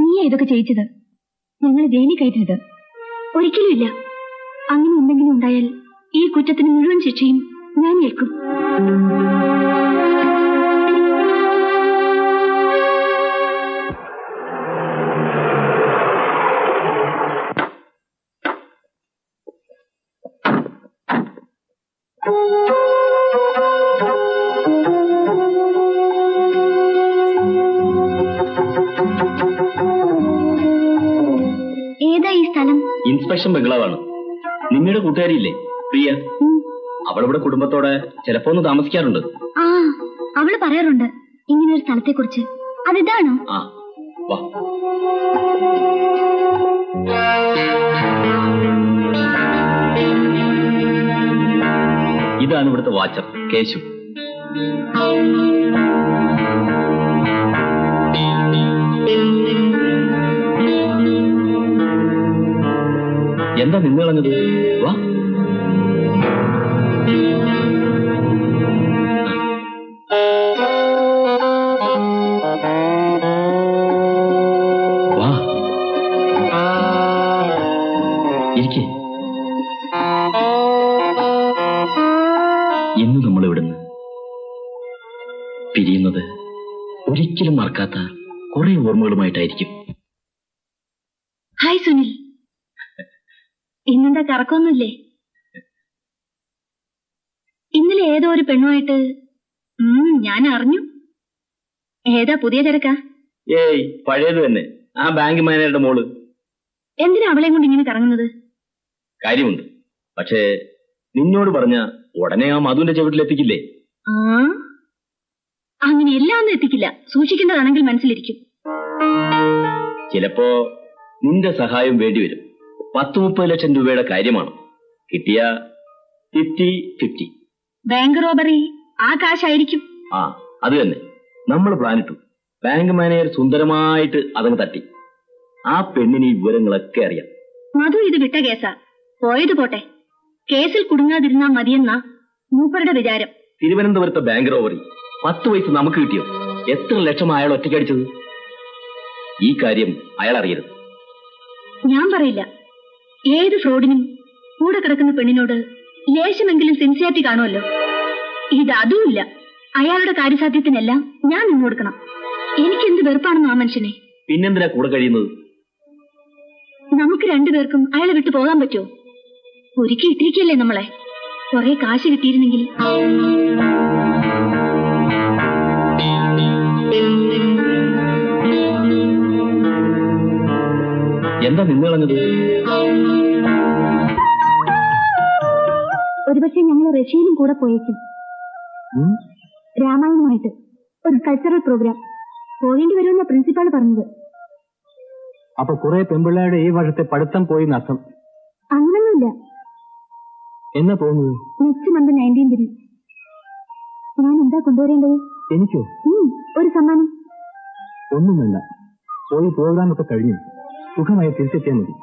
നീയാ ഇതൊക്കെ ചെയ്യിച്ചത്. ഞങ്ങൾ ജയിലിൽ കയറ്റരുത്. ഒരിക്കലും ഇല്ല. അങ്ങനെ എന്തെങ്കിലും ഉണ്ടായാൽ ഈ കുറ്റത്തിന് മുഴുവൻ ശിക്ഷയും ഞാൻ ഏൽക്കും. അത്യാവശ്യം ബംഗ്ലാവാണ്. നിമ്മയുടെ കൂട്ടുകാരിയില്ലേ പ്രിയ, അവളിവിടെ കുടുംബത്തോടെ ചിലപ്പോ ഒന്ന് താമസിക്കാറുണ്ട്. ആ, അവള് പറയാറുണ്ട് ഇങ്ങനെ ഒരു സ്ഥലത്തെ കുറിച്ച്. അതിതാണോ? ആ വാ. ഇതാണ് ഇവിടുത്തെ വാച്ചർ കേശു. എന്താ നിന്ന് കളഞ്ഞത്? വാ. വാ ഇരിക്കേ. ഇന്ന് നമ്മൾ ഇവിടുന്ന് പിരിയുന്നത് ഒരിക്കലും മറക്കാത്ത കുറെ ഓർമ്മകളുമായിട്ടായിരിക്കും. ഹായ് സുനിൽ, ഇന്നെന്താ കറക്കൊന്നുമില്ലേ? ഇന്നലെ ഏതോ ഒരു പെണ്ണുമായിട്ട് ഞാൻ അറിഞ്ഞു. ഏതാ പുതിയ തിരക്കാ? ഏയ് പഴയത് തന്നെ, ആ ബാങ്ക് മാനേജറുടെ മോള്. എന്തിനാ അവളെയും കൊണ്ട് ഇങ്ങനെ കറങ്ങുന്നത്? കാര്യമുണ്ട്, പക്ഷേ നിന്നോട് പറഞ്ഞ ഉടനെ ആ മധുവിന്റെ ചവിട്ടിലെത്തിക്കില്ലേ? ആ, അങ്ങനെ എല്ലാം ഒന്നും എത്തിക്കില്ല. സൂക്ഷിക്കേണ്ടതാണെങ്കിൽ മനസ്സിലിരിക്കും. ചിലപ്പോ നിന്റെ സഹായം വേണ്ടിവരും. 10-30 ലക്ഷം രൂപയുടെ കാര്യമാണ്. കിട്ടിയ 50-50. ബാങ്ക് റോബറി ആ കാശായിരിക്കും. ആ അത് തന്നെ. നമ്മൾ പ്ലാനിട്ടു. ബാങ്ക് മാനേജർ സുന്ദരമായിട്ട് അതങ്ങ് തട്ടി. ആ പെണ്ണിന് ഈ വിവരങ്ങളൊക്കെ അറിയാം. മധു ഇത് വിട്ട കേസാ. പോയത് പോട്ടെ, കേസിൽ കുടുങ്ങാതിരുന്നാ മതിയെന്ന മൂപ്പരുടെ വിചാരം. തിരുവനന്തപുരത്തെ ബാങ്ക് റോബറി 10 പൈസ നമുക്ക് കിട്ടിയോ? എത്ര ലക്ഷം അയാൾ ഒറ്റയ്ക്കടിച്ചത്? ഈ കാര്യം അയാൾ അറിയരുത്. ഞാൻ പറയില്ല. ഏത് ഫ്രോഡിനും കൂടെ കിടക്കുന്ന പെണ്ണിനോട് ലേശമെങ്കിലും സിൻസിയാരിറ്റി കാണുമല്ലോ. ഇത് അതുമില്ല. അയാളുടെ കാര്യസാധ്യത്തിനെല്ലാം ഞാൻ നിന്ന് കൊടുക്കണം. എനിക്കെന്ത് വെറുപ്പാണെന്ന് ആ മനുഷ്യനെ. പിന്നെന്തിനാ കൂടെ കഴിയുന്നത്? നമുക്ക് രണ്ടുപേർക്കും അയാളെ വിട്ടു പോകാൻ പറ്റുമോ? ഒരുക്കി ഇട്ടിരിക്കല്ലേ നമ്മളെ. കുറെ കാശ് കിട്ടിയിരുന്നെങ്കിൽ. എന്താ നിന്ന് കളഞ്ഞത്? ഒരുപക്ഷെ ഞങ്ങൾ റഷ്യയിലും കൂടെ പോയേക്കും. രാമായണമായിട്ട് ഒരു കൾച്ചറൽ പ്രോഗ്രാം പോകേണ്ടി വരുമെന്ന പ്രിൻസിപ്പാൾ പറഞ്ഞത്. അപ്പൊ കുറെ പെമ്പിള്ളേരുടെ ഈ വർഷത്തെ പഠിത്തം പോയി നഷ്ടം. അങ്ങനൊന്നുമില്ല. എന്നാ പോകുന്നത്? Next month 19th. ഞാൻ എന്താ കൊണ്ടുവരേണ്ടത്? എനിക്കോ? ഒരു സമ്മാനം. ഒന്നും വേണ്ട. പോയി പ്രോഗ്രാം ഒക്കെ കഴിഞ്ഞു സുഖമായി തിരിച്ചെത്തിയാൽ മതി.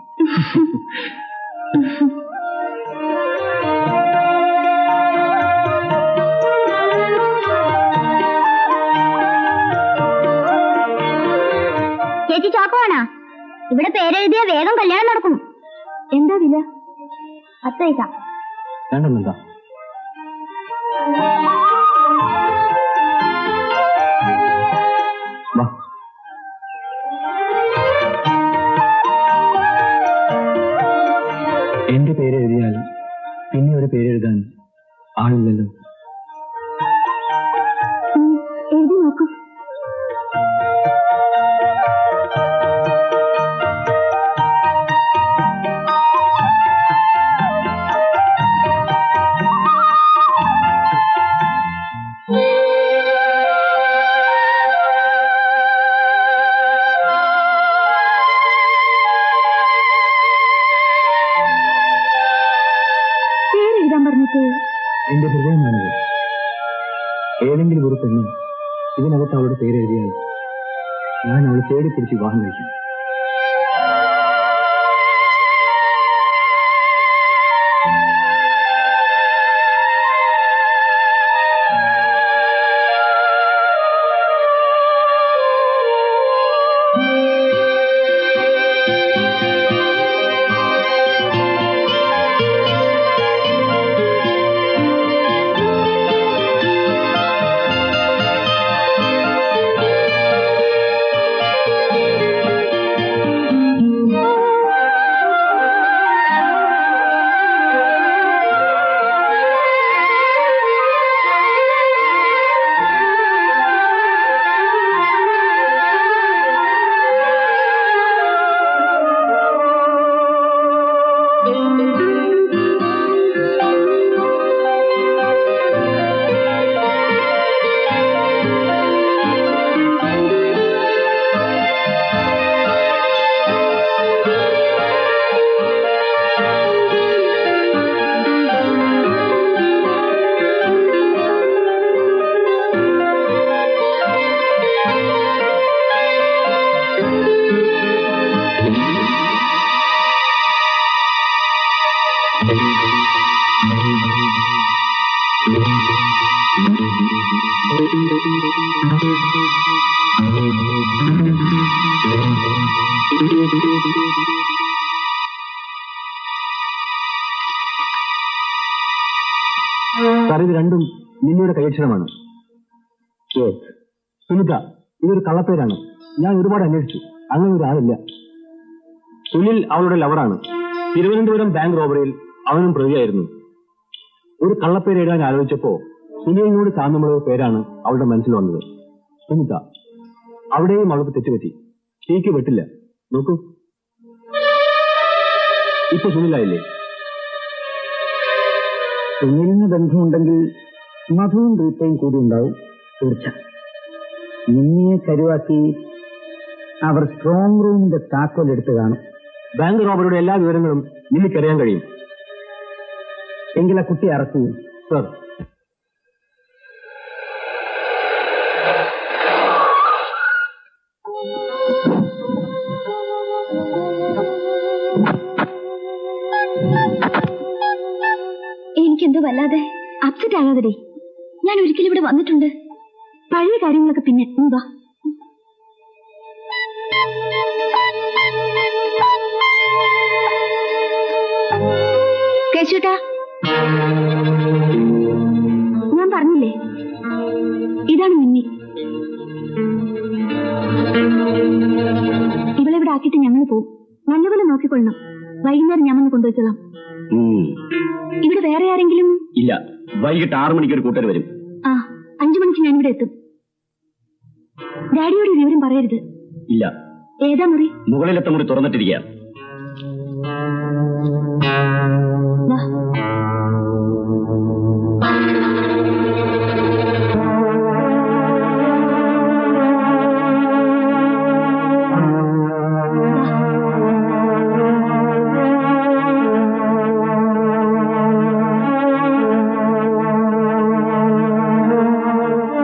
ചേച്ചി ചോക്ക് വേണോ? ഇവിടെ പേരെഴുതിയ വേഗം കല്യാണം നടക്കും. എന്താ വില? 10 പൈസ. വേണ്ടെന്നെന്താ? വാ. എന്റെ പേരെഴുതിയാൽ പിന്നെ ഒരു പേരെഴുതാൻ ആളില്ലല്ലോ. എഴുതി നോക്കൂ. എന്റെ ഹൃദയമാണിത്. ഏതെങ്കിലും ഒരു പെണ്ണ് ഇതിനകത്ത് അവളുടെ പേരെഴുതിയാൽ ഞാൻ അവളെ തേടിപ്പിടിച്ച് വിവാഹം കഴിക്കും. സാർ, ഇത് രണ്ടും നിന്നയുടെ കൈയക്ഷരമാണ്. സുനിത, ഇതൊരു കള്ളപ്പേരാണ്. ഞാൻ ഒരുപാട് അന്വേഷിച്ചു, അങ്ങനെ ഒരാളില്ല. സുനിൽ അവളുടെ ലവറാണ്. തിരുവനന്തപുരം ബാങ്ക് റോബറിയിൽ അവനും പ്രതിയായിരുന്നു. ഒരു കള്ളപ്പേര് എഴുതാൻ ആലോചിച്ചപ്പോ സുനിലിനോട് സാമ്യമുള്ള പേരാണ് അവളുടെ മനസ്സിൽ വന്നത്, സുനിത. അവിടെയും അവൾക്ക് തെറ്റുപറ്റി. തീക്ക് വെട്ടില്ല. നോക്കൂ, ഇപ്പൊ സുനിലായില്ലേ? സുനിലിന് ബന്ധമുണ്ടെങ്കിൽ മധുവും റീത്തയും കൂടി ഉണ്ടാവും, തീർച്ച. നിന്നിയെ കരുവാക്കി അവർ സ്ട്രോങ് റൂമിന്റെ താക്കോൽ എടുത്ത് കാണും. ബാങ്ക് റോബറിയുടെ എല്ലാ വിവരങ്ങളും നിനക്കറിയാൻ കഴിയും. എങ്കിൽ ആ കുട്ടി അറസ്റ്റ് ചെയ്യും. സർ, എനിക്കെന്തോ വല്ലാതെ അപ്സെറ്റ് ആകാതെ. ഞാൻ ഒരിക്കലും ഇവിടെ വന്നിട്ടുണ്ട്. പഴയ കാര്യങ്ങളൊക്കെ പിന്നെ വാ. കേശുട്ടാ, ഞാൻ പറഞ്ഞില്ലേ, ഇതാണ് മിന്നി. ഇവളെ ഇവിടെ ആക്കിയിട്ട് ഞങ്ങൾ പോവും. നല്ലപോലെ നോക്കിക്കൊള്ളണം. വൈകുന്നേരം ഞാൻ വന്ന് കൊണ്ടുപോയിക്കൊള്ളാം. ഇവിടെ വേറെ ആരെങ്കിലും? ഇല്ല. വൈകിട്ട് 6 മണിക്ക് ഒരു കൂട്ടർ വരും. ആ, 5 മണിക്ക് ഞാനിവിടെ എത്തും. ഡാഡിയോട് വിവരം പറയരുത്. ഇല്ല. ഏതാ മുറി? മുകളിലത്തെ മുറി തുറന്നിട്ടിരിക്കുക.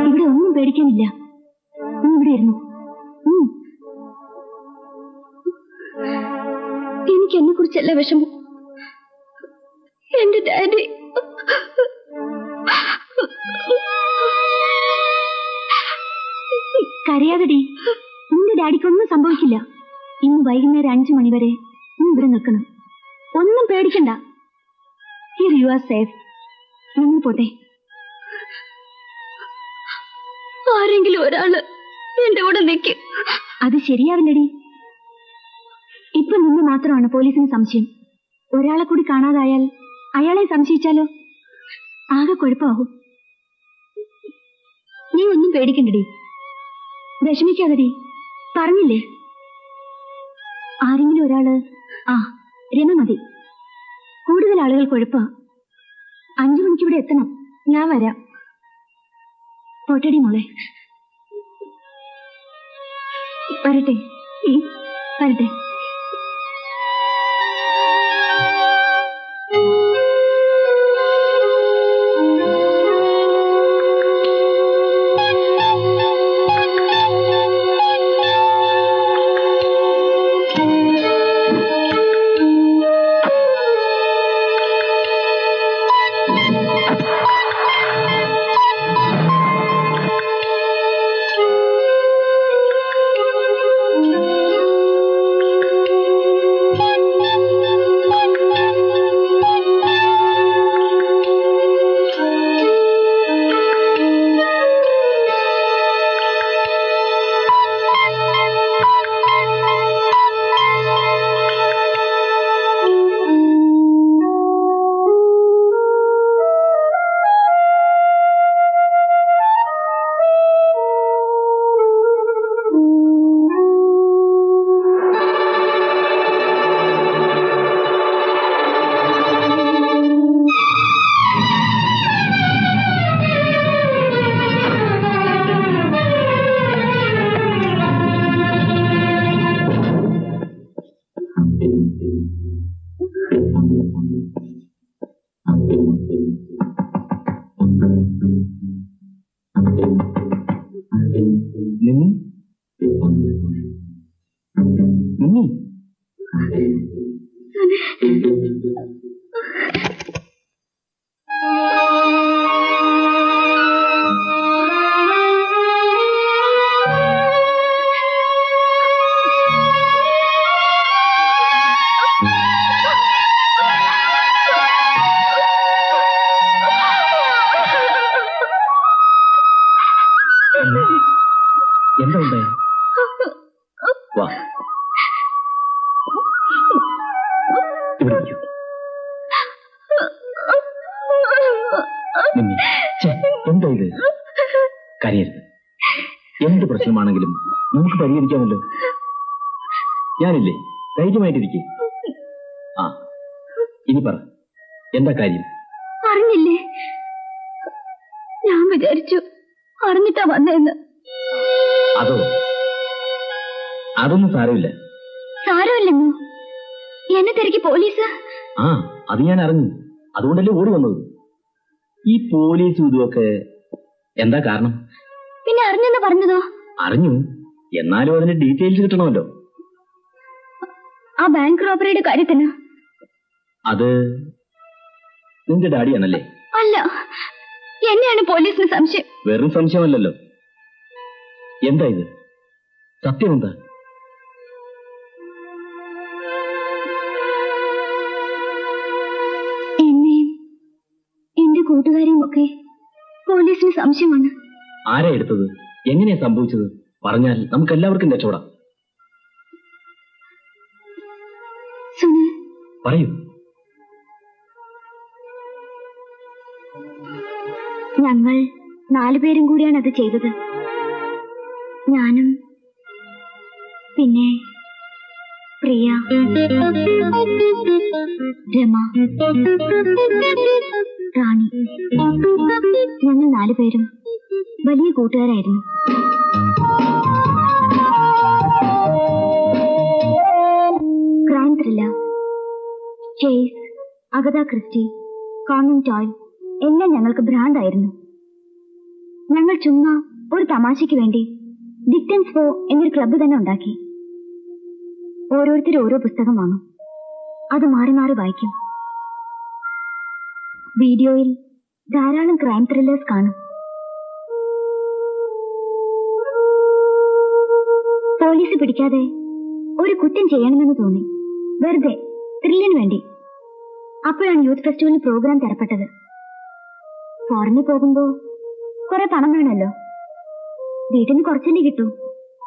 ഇവിടെ ഒന്നും പേടിക്കാനില്ല. നീ ഇവിടെ ഇരുന്നു. എനിക്ക് എന്നെ കുറിച്ചല്ല വിഷമം. എന്റെ ഡാഡി കരയാതെടി. നിന്റെ ഡാഡിക്കൊന്നും സംഭവിക്കില്ല. ഇന്ന് വൈകുന്നേരം 5 മണി വരെ നീ ഇവിടെ നിൽക്കണം. ഒന്നും പേടിക്കണ്ട. Here you are safe. നിങ്ങൾ പോട്ടെ. ആരെങ്കിലും ഒരാള് എന്റെ കൂടെ നിൽക്ക്. അത് ശരിയാവില്ലടി. ഇപ്പൊ നിന്ന് മാത്രമാണ് പോലീസിന് സംശയം. ഒരാളെ കൂടി കാണാതായാൽ അയാളെ സംശയിച്ചാലോ? ആകെ കുഴപ്പമാകും. നീ ഒന്നും പേടിക്കണ്ടടി. വിഷമിക്കാതെടി. പറഞ്ഞില്ലേ, ആരെങ്കിലും ഒരാള്. ആ, രമ മതി. കൂടുതൽ ആളുകൾ കുഴപ്പാ. 5 മണിക്ക് ഇവിടെ എത്തണം. ഞാൻ വരാം. പോട്ടടി മോളെ. വരട്ടെ. വരട്ടെ. എന്താ ഉണ്ടായി? വാ, ഇവിടെ ഇരിക്കൂ. നിമ്മി, ഛെ, എന്താ ഇത്? കരയരുത്. എന്ത് പ്രശ്നമാണെങ്കിലും നമുക്ക് പരിഹരിക്കാമല്ലോ. ഞാനില്ലേ, ധൈര്യമായിട്ടിരിക്കേ. ആ, ഇനി പറ, എന്താ കാര്യം? അറിഞ്ഞില്ലേ? ഞാൻ വിചാരിച്ചു അറിഞ്ഞിട്ടാ വന്നേന്ന്. അതൊന്നും സാരമില്ല. സാരമില്ലെന്നോ? എന്നെ തിരക്കി പോലീസ്? ആ, അത് ഞാൻ അറിഞ്ഞു. അതുകൊണ്ടല്ലേ ഓടി വന്നത്. ഈ പോലീസും ഇതുമൊക്കെ എന്താ കാരണം? പിന്നെ അറിഞ്ഞെന്ന് പറഞ്ഞതോ? അറിഞ്ഞു, എന്നാലും അതിന് ഡീറ്റെയിൽസ് കിട്ടണമല്ലോ. ആ ബാങ്ക് റോബറിയുടെ കാര്യത്തിന്? അത് നിന്റെ ഡാഡിയാണല്ലേ? അല്ല, എന്നെയാണ് പോലീസിന് സംശയം. വെറും സംശയമല്ലല്ലോ. എന്താ ഇത്? സത്യം എന്താ? എന്നെയും എന്റെ കൂട്ടുകാരെയും ഒക്കെ പോലീസിന് സംശയമാണ്. ആരാ എടുത്തത്? എങ്ങനെയാ സംഭവിച്ചത്? പറഞ്ഞാൽ നമുക്ക് എല്ലാവർക്കും രക്ഷപ്പെടാം. സുനിൽ, പറയൂ. ഞങ്ങൾ 4 പേരും കൂടിയാണ് അത് ചെയ്തത്. ഞാനും പിന്നെ പ്രിയ, രമ, റാണി. ഞങ്ങൾ 4 പേരും വലിയ കൂട്ടുകാരായിരുന്നു. Crime thriller, chase, Agatha Christie, Conan Doyle എല്ലാം ഞങ്ങൾക്ക് ഭ്രാന്തായിരുന്നു. ഞങ്ങൾ ചുമ്മാ ഒരു തമാശയ്ക്ക് വേണ്ടി ഡിക്റ്റൻസ് ഫോ എന്നൊരു ക്ലബ്ബ് തന്നെ ഉണ്ടാക്കി. ഓരോരുത്തർ ഓരോ പുസ്തകം വാങ്ങും, അത് മാറി മാറി വായിക്കും. വീഡിയോയിൽ ധാരാളം ക്രൈം ത്രില്ലേഴ്സ് കാണും. പോലീസ് പിടിക്കാതെ ഒരു കുറ്റം ചെയ്യണമെന്ന് തോന്നി, വെറുതെ ത്രില്ലിന് വേണ്ടി. അപ്പോഴാണ് യൂത്ത് ഫെസ്റ്റിവലിന് പ്രോഗ്രാം തരപ്പെട്ടത്. ഫോറിനിൽ പോകുമ്പോ കുറെ പണം വേണമല്ലോ. വീട്ടിന് കുറച്ചല്ലേ കിട്ടൂ.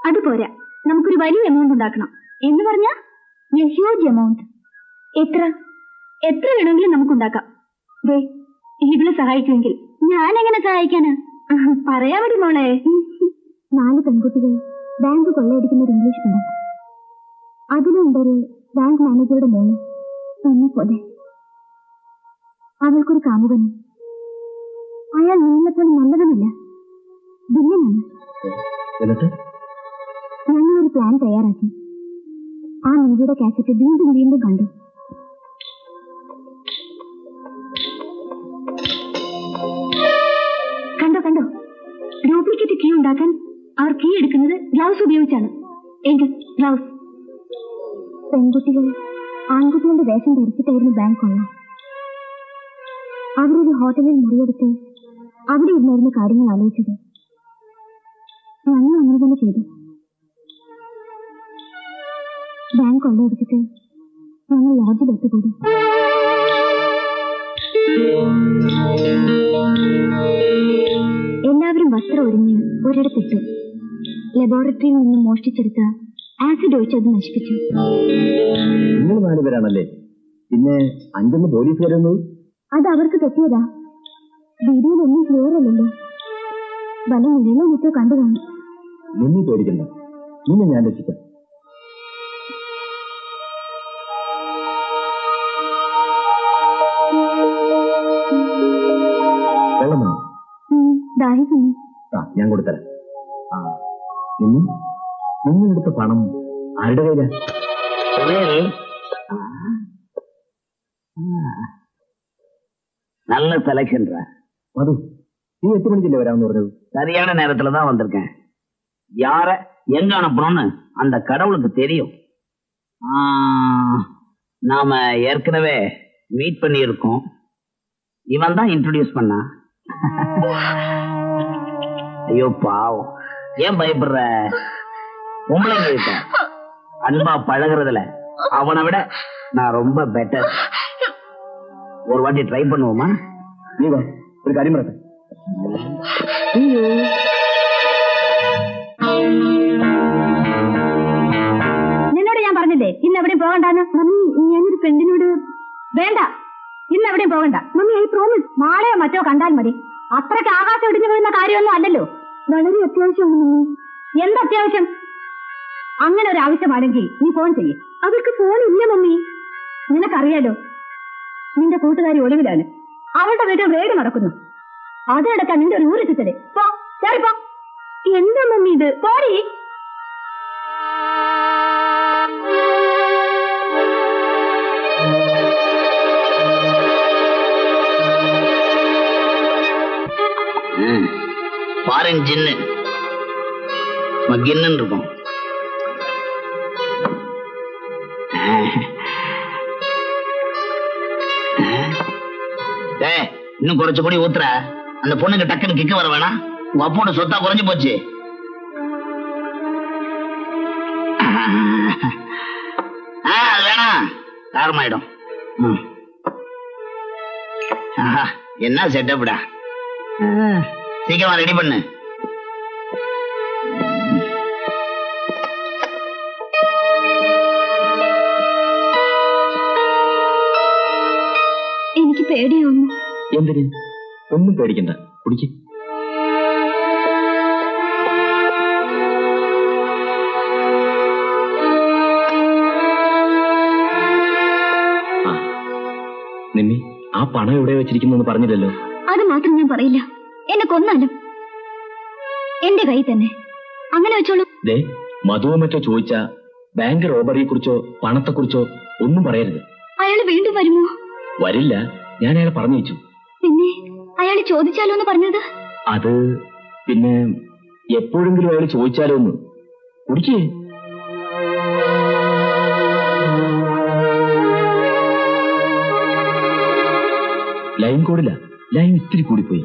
അതുപോരാ, നമുക്കൊരു വലിയ എമൗണ്ട് ഉണ്ടാക്കണം. എന്ന് പറഞ്ഞാ ഹ്യൂജ് എമൗണ്ട്. എത്ര വേണമെങ്കിലും നമുക്കുണ്ടാക്കാം. ഇതിനെ സഹായിക്കുമെങ്കിൽ ഞാൻ എങ്ങനെ സഹായിക്കാനാ? പറയാ മതി മോളെ. 4 പെൺകുട്ടികൾ ബാങ്ക് കൊള്ളയടിക്കുന്ന ഒരു ഇംഗ്ലീഷ് പടം. അതിലുണ്ടൊരു ബാങ്ക് മാനേജറുടെ മോള്, എന്നെ പോലെ. അവൾക്കൊരു കാമുകനും. അയാൾ നിങ്ങളെപ്പോലെ നല്ലവനല്ല, വില്ലനാണ്. ഞങ്ങളൊരു പ്ലാൻ തയ്യാറാക്കി. ആ മൂവിയുടെ കാസറ്റ് വീണ്ടും വീണ്ടും കണ്ടു. കണ്ടോ ഡ്യൂപ്ലിക്കേറ്റ് കീ ഉണ്ടാക്കാൻ അവർ കീ എടുക്കുന്നത് ഗ്ലൗസ് ഉപയോഗിച്ചാണ്. എങ്കിൽ ഗ്ലൗസ്. പെൺകുട്ടികൾ ആൺകുട്ടികളുടെ വേഷം ധരിച്ചിട്ടായിരുന്നു ബാങ്ക് കൊള്ള. അവരൊരു ഹോട്ടലിൽ മുറിയെടുത്ത് അവിടെ ഇരുന്നായിരുന്നു കാര്യങ്ങൾ ആലോചിച്ചത്. ഞങ്ങൾ അങ്ങനെ തന്നെ ചെയ്തു. ബാങ്ക് കൊള്ളയെടുത്തിട്ട് ഞങ്ങൾ ലോഡ്ജിൽ ഒത്തുകൂടി. എല്ലാവരും വസ്ത്രം ഒരുങ്ങി ഒരിടത്തിട്ടു. ലബോറട്ടറിയിൽ നിന്നും മോഷ്ടിച്ചെടുത്ത ആസിഡ് ഒഴിച്ചത് നശിപ്പിച്ചു. നിങ്ങൾ 4 പേരാണല്ലേ? പിന്നെ 5 പോലീസ് വരുന്നു? അത് അവർക്ക് തെറ്റിയതാ. വീഡിയോയിൽ ഒന്നും ക്ലിയർ അല്ലല്ലോ. വല മുഴുവൻ മുറ്റോ കണ്ടു കാണും. നിന്നെ പേടിക്കണ്ട, നിന്നെ ഞാൻ രക്ഷിക്കാം. വെള്ളം വേണം? ദാഹിക്കുന്നു. ഞാൻ കൊടുത്തരാം. നിങ്ങളെടുത്ത പണം ആരുടെ കയ്യിലാ? நல்ல செலக்ஷன். மது, நீ 8 மணிக்கு வராம പറഞ്ഞത്? சரியான நேரத்துல தான் வந்திருக்கேன். யார எங்க அனுப்பணும்னு அந்த கடவுளுக்கு தெரியும். நாம ஏற்கனவே மீட் பண்ணி இருக்கோம். இவன் தான் இன்ட்ரோடியூஸ் பண்ணா. ஐயோ பாவம், ஏன் பயப்படுற? பொம்பளைங்க கிட்ட அன்பா பழகுறதுல அவனை விட நான் ரொம்ப பெட்டர். ஒரு வாட்டி ட்ரை பண்ணுவோமா? நீ வா, ஒரு காரியம் நடக்க. പോകണ്ട. Mummy I promise. നാളെയോ മറ്റോ കണ്ടാൽ മതി. അത്രയ്ക്ക് ആകാശം ഇടിഞ്ഞു വീഴുന്ന കാര്യമൊന്നും അല്ലല്ലോ. വളരെ അത്യാവശ്യമാണ് മമ്മി. എന്ത് അത്യാവശ്യം? അങ്ങനെ ഒരു ആവശ്യമാണെങ്കിൽ നീ ഫോൺ ചെയ്യ്. അവർക്ക് ഫോൺ ഇല്ല മമ്മി. നിനക്കറിയാലോ, നിന്റെ കൂട്ടുകാരി ഒളിവിലാണ്. അവളുടെ വീട്ടിൽ റെയ്ഡ് നടക്കുന്നു. അതിനടക്കാൻ നിന്റെ ഒരു ഊരെത്തിച്ചത്. പോ, കേറിപ്പോ. എന്താ മമ്മി ഇത്? പോടി. ஃபாரின் ஜின்னு கின்னு இருக்கும். இன்னும் குறைச்சு கூடி ஊத்துற. அந்த பொண்ணுக்கு டக்குன்னு கிக்கு வர வேணாம். உங்க அப்போட சொத்தா குறைஞ்சு போச்சு. அது வேணாம், காரமாயிடும். என்ன செட்டப்டா. சீக்கிரமா ரெடி பண்ணு. എനിക്ക് പേടിയാവുന്നു. എന്തിന്? ഒന്നും പേടിക്കണ്ട, കുടിക്ക്. നിമ്മി, ആ പണം എവിടെ വെച്ചിരിക്കുന്നു പറഞ്ഞില്ലല്ലോ. അത് മാത്രം ഞാൻ പറയില്ല. എന്നെ കൊന്നാലും എന്റെ കൈ തന്നെ. അങ്ങനെ വെച്ചോളൂ. ദേ, മധുവോ മറ്റോ ചോദിച്ചാ ബാങ്ക് റോബറിയെ കുറിച്ചോ പണത്തെക്കുറിച്ചോ ഒന്നും പറയരുത്. അയാൾ വീണ്ടും വരുമോ? വരില്ല, ഞാൻ അയാളെ പറഞ്ഞു വെച്ചു. പിന്നെ അയാൾ ചോദിച്ചാലോ എന്ന് പറഞ്ഞത്? അത് പിന്നെ എപ്പോഴെങ്കിലും അയാൾ ചോദിച്ചാലോ ഒന്ന്. കുടിക്കേ. ലൈൻ കൂടില്ല, ലൈൻ ഇത്തിരി കൂടിപ്പോയി.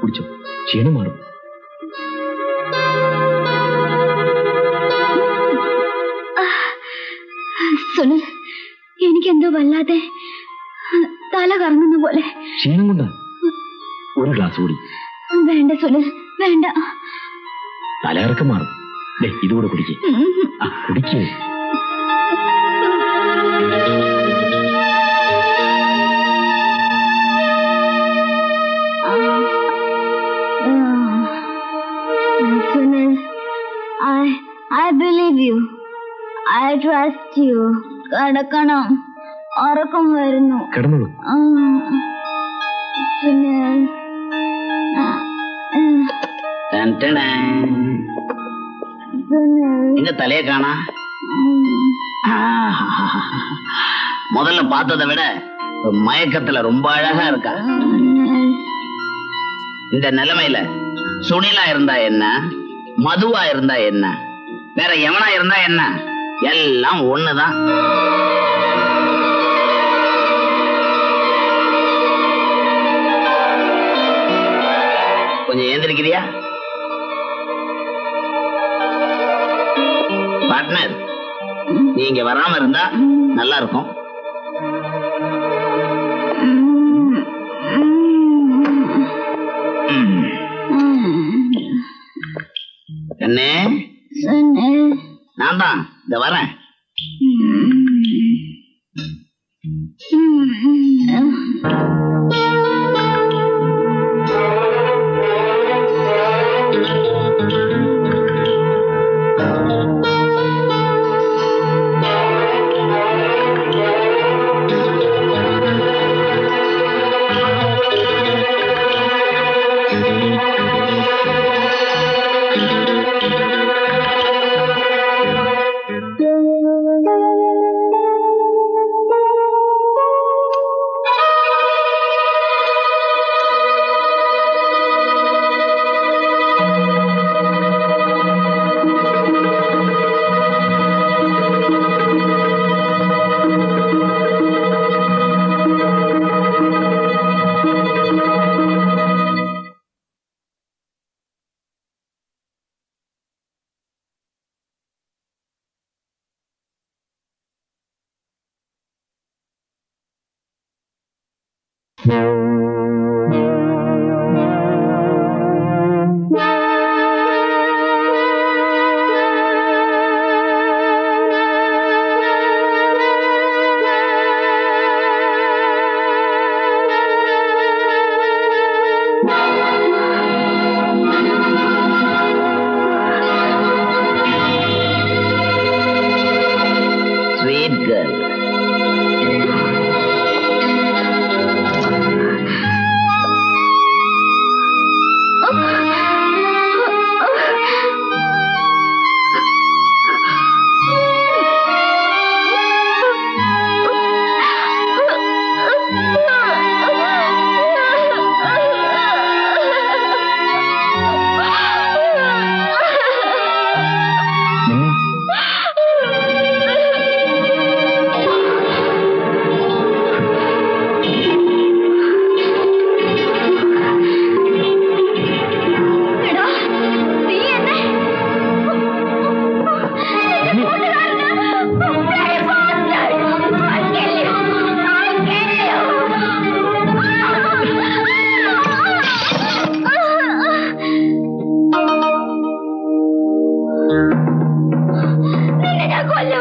കുടിച്ചോ, ക്ഷീണം മാറും. സുനിൽ, എനിക്കെന്തോ വല്ലാതെ തല കറങ്ങുന്ന പോലെ. ക്ഷീണം കൊണ്ടാ? ഒരു ഗ്ലാസ് കൂടി. വേണ്ട സുനിൽ, വേണ്ട. തലയിറക്കം മാറും. ഇതുകൂടെ കുടിക്കേ. കുടിക്കേ. Sunil, I believe you. I trust you. കിടക്കണം, ഉറക്കം വരുന്നു. കിടന്നോളൂ. സുനിൽ, எங்க தலைய காணா? முதல்ல பார்த்ததை விட மயக்கத்துல ரொம்ப அழகா இருக்கா. இந்த நிலைமையில சுனிலா இருந்தா என்ன, மதுவா இருந்தா என்ன, வேற எவனா இருந்தா என்ன, எல்லாம் ஒண்ணுதான். கொஞ்சம் ஏந்திருக்கிறியா பார்ட்னர்? நீங்க வராம இருந்தா நல்லா இருக்கும். கண்ணே, நான் தான் இந்த வரேன்.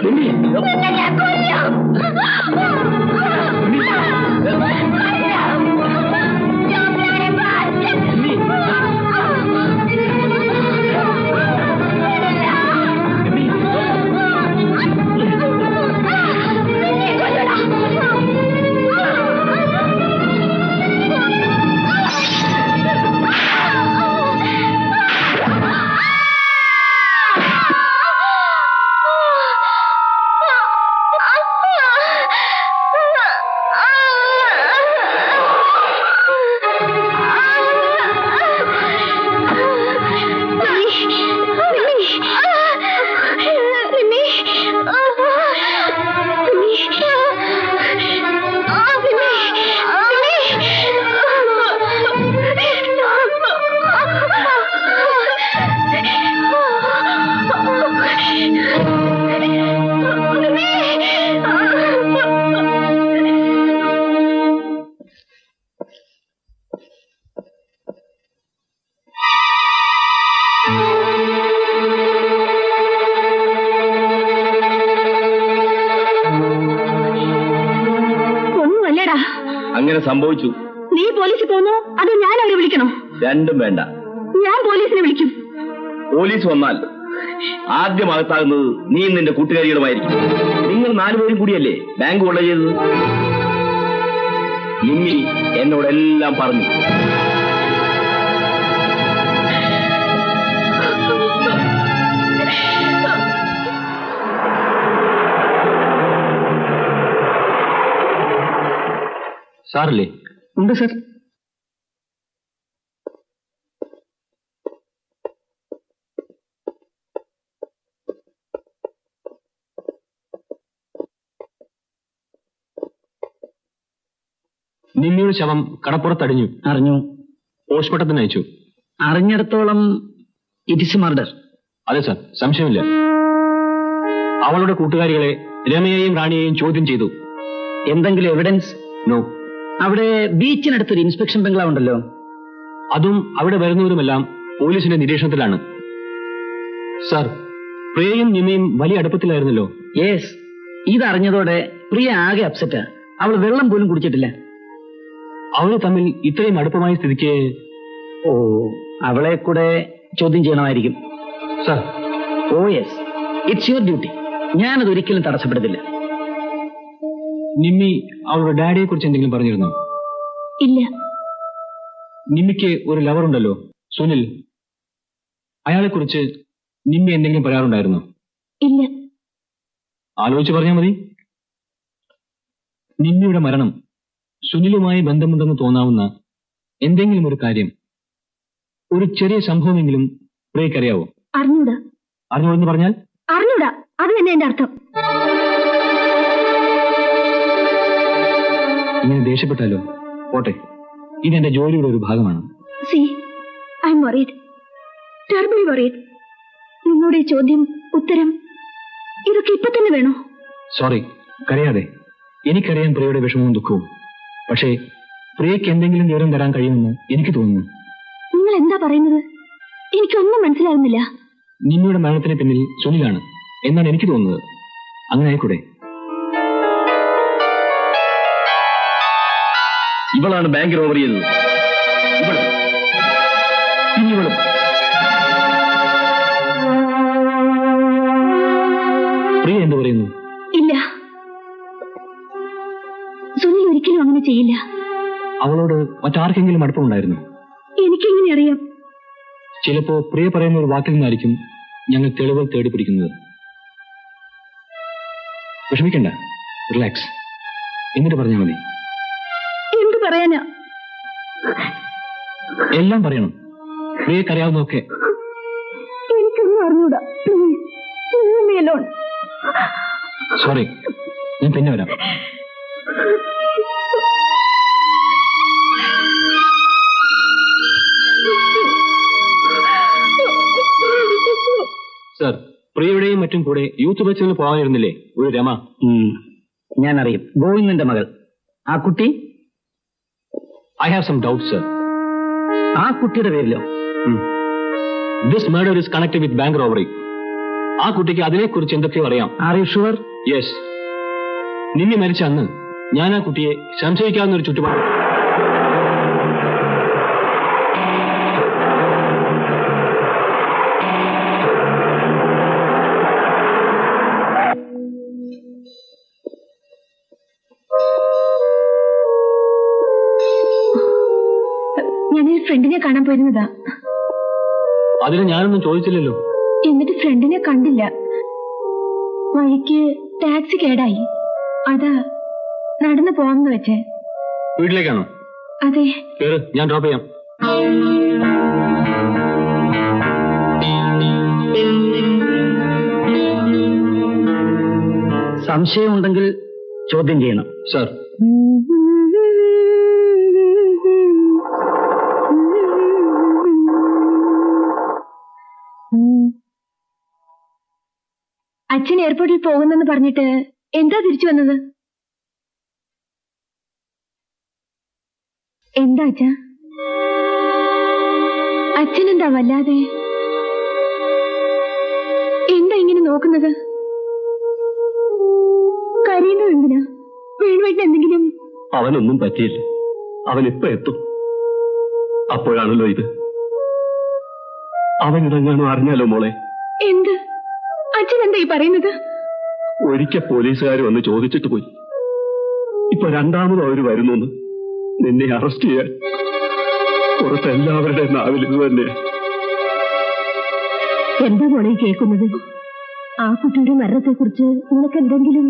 നിന്നെ ഞാൻ കൊല്ലും. അങ്ങനെ സംഭവിച്ചു. നീ പോലീസിൽ പോന്നോ അതോ ഞാൻ അവരെ വിളിക്കണോ? രണ്ടും വേണ്ട. ഞാൻ പോലീസിനെ വിളിക്കും. പോലീസ് വന്നാൽ ആദ്യം അകത്താകുന്നത് നീയും നിന്റെ കൂട്ടുകാരികളുമായിരിക്കും. നിങ്ങൾ 4 പേരും കൂടിയല്ലേ ബാങ്ക് കൊള്ള ചെയ്തത്? നിമ്മി എന്നോടെല്ലാം പറഞ്ഞു. സാറല്ലേ? ഉണ്ട് സർ. നിമ്മിയുടെ ശവം കടപ്പുറത്തടിഞ്ഞു. അറിഞ്ഞു. പോസ്റ്റ്മോർട്ടത്തിന് അയച്ചു. അറിഞ്ഞിടത്തോളം ഇറ്റ് ഇസ് മർഡർ. അതെ സർ, സംശയമില്ല. അവളുടെ കൂട്ടുകാരികളെ രമയെയും റാണിയെയും ചോദ്യം ചെയ്തു. എന്തെങ്കിലും എവിഡൻസ്? നോ. അവിടെ ബീച്ചിനടുത്തൊരു ഇൻസ്പെക്ഷൻ ബംഗ്ലാവ് ഉണ്ടല്ലോ. അതും അവിടെ വരുന്നവരുമെല്ലാം പോലീസിന്റെ നിരീക്ഷണത്തിലാണ്. സർ, പ്രിയയും നിമയും വലിയ അടുപ്പത്തിലായിരുന്നല്ലോ. യെസ്. ഇതറിഞ്ഞതോടെ പ്രിയ ആകെ അപ്സെറ്റാ. അവൾ വെള്ളം പോലും കുടിച്ചിട്ടില്ല. അവര് തമ്മിൽ ഇത്രയും അടുപ്പമായ സ്ഥിതിക്ക് ഓ, അവളെ കൂടെ ചോദ്യം ചെയ്യണമായിരിക്കും. Sir. Oh yes, it's your duty. ഞാനത് ഒരിക്കലും തടസ്സപ്പെടുത്തില്ല. നിമ്മി അവളുടെ ഡാഡിയെ കുറിച്ച് എന്തെങ്കിലും പറഞ്ഞിരുന്നോ? ഇല്ല. നിമ്മിക്ക് ഒരു ലവർ ഉണ്ടല്ലോ, സുനിൽ. അയാളെ കുറിച്ച് നിമ്മി എന്തെങ്കിലും പറയാറുണ്ടായിരുന്നോ? ഇല്ല. ആലോചിച്ച് പറഞ്ഞാൽ മതി. നിമ്മിയുടെ മരണം സുനിലുമായി ബന്ധമുണ്ടെന്ന് തോന്നാവുന്ന എന്തെങ്കിലും ഒരു കാര്യം, ഒരു ചെറിയ സംഭവമെങ്കിലും പ്രിയക്കറിയാവോ? അറിഞ്ഞൂടാ. അറിഞ്ഞോളെന്ന് പറഞ്ഞാൽ? അറിഞ്ഞൂടാ, അത് തന്നെ എന്റെ അർത്ഥം. ഇങ്ങനെ ദേഷ്യപ്പെട്ടാലോ? പോട്ടെ, ഇതെന്റെ ജോലിയുടെ ഒരു ഭാഗമാണ്. C, I M worried, terribly worried. നിങ്ങളുടെ ചോദ്യം, ഉത്തരം ഇതൊക്കെ ഇപ്പൊ തന്നെ വേണോ? സോറി, കരയാതെ. എനിക്കറിയാൻ പ്രിയയുടെ വിഷമവും ദുഃഖവും. പക്ഷേ പ്രിയയ്ക്ക് എന്തെങ്കിലും വിവരം തരാൻ കഴിയുമെന്ന് എനിക്ക് തോന്നുന്നു. നിങ്ങൾ എന്താ പറയുന്നത്? എനിക്കൊന്നും മനസ്സിലാകുന്നില്ല. നിമ്മിയുടെ മരണത്തിന് പിന്നിൽ സുനിലാണ് എന്നാണ് എനിക്ക് തോന്നുന്നത്. അങ്ങനെ ആയിക്കൂടെ? ഇവളാണ് ബാങ്ക് റോബറി ചെയ്തത്. ഇവളും പ്രിയ എന്ത് പറയുന്നു? ഇല്ല, സുനിൽ ഒരിക്കലും അങ്ങനെ ചെയ്യില്ല. അവളോട് മറ്റാർക്കെങ്കിലും അടുപ്പമുണ്ടായിരുന്നു? എനിക്കെങ്ങനെ അറിയാം? ചിലപ്പോ പ്രിയ പറയുന്ന ഒരു വാക്കിൽ നിന്നായിരിക്കും ഞങ്ങൾ തെളിവുകൾ തേടി പിടിക്കുന്നത്. വിഷമിക്കണ്ട, റിലാക്സ്. എന്നിട്ട് പറഞ്ഞാൽ മതി. എന്ത് പറയാനാ? എല്ലാം പറയണം, പ്രിയക്കറിയാവുന്നതൊക്കെ. എനിക്കൊന്നും അറിഞ്ഞൂടാ. സോറി, ഞാൻ പിന്നെ വരാം. സർ, പ്രിയയുടെയും മറ്റും കൂടെ യൂത്ത് ബസ്സിൽ പോകാനിരുന്നില്ലേ ഒരു രമ? ഞാൻ അറിയും, ഗോവിന്ദന്റെ മകൾ. ആ കുട്ടി? I have some doubt sir. ആ കുട്ടിയുടെ പേരിലോ? This murder is connected with bank robbery. ആ കുട്ടിക്ക് അതിനെക്കുറിച്ച് എന്തൊക്കെയോ അറിയാം. Are you sure? യെസ്. നിന്നെ മരിച്ച അന്ന് ഞാൻ ആ കുട്ടിയെ സംശയിക്കാവുന്ന ഒരു ചുറ്റുപാട്. ഞാനൊരു ഫ്രണ്ടിനെ കാണാൻ പോയിരുന്നതാ. അതിന് ഞാനൊന്നും ചോദിച്ചില്ലല്ലോ. എന്നിട്ട് ഫ്രണ്ടിനെ കണ്ടില്ല. വഴിക്ക് ടാക്സി കേടായി. അതാ നടന്നു പോവാന്ന് വെച്ചേ. വീട്ടിലേക്കാണോ? അതെ. കേറ്, ഞാൻ ഡ്രോപ്പ് ചെയ്യാം. സംശയമുണ്ടെങ്കിൽ ചോദ്യം ചെയ്യണം. സർ. അച്ഛൻ എയർപോർട്ടിൽ പോകുന്നെന്ന് പറഞ്ഞിട്ട് എന്താ തിരിച്ചു വന്നത്? എന്താ അച്ഛാ? അച്ഛനെന്താ വല്ലാതെ? എന്താ ഇങ്ങനെ നോക്കുന്നത്? കരയുന്നത് എന്തിനാ? വേണുവേട്ടൻ എന്തെങ്കിലും? അവനൊന്നും പറ്റിയില്ല. അവൻ ഇപ്പൊ എത്തും. അപ്പോഴാണല്ലോ ഇത്. അവനിതങ്ങാനും അറിഞ്ഞാലോ മോളെ? എന്ത്? അച്ഛൻ എന്താ ഈ പറയുന്നത്? ഒരിക്കൽ പോലീസുകാർ വന്ന് ചോദിച്ചിട്ട് പോയി. ഇപ്പൊ രണ്ടാമതും അവര് വരുന്നു നിന്നെ അറസ്റ്റ് ചെയ്യാൻ. പുറത്ത് എല്ലാവരുടെ നാവിൽ ഇത് തന്നെ. എന്താ മോളെ കേൾക്കുന്നത്? ആ കുട്ടിയുടെ മരണത്തെ കുറിച്ച് നിനക്ക് എന്തെങ്കിലും?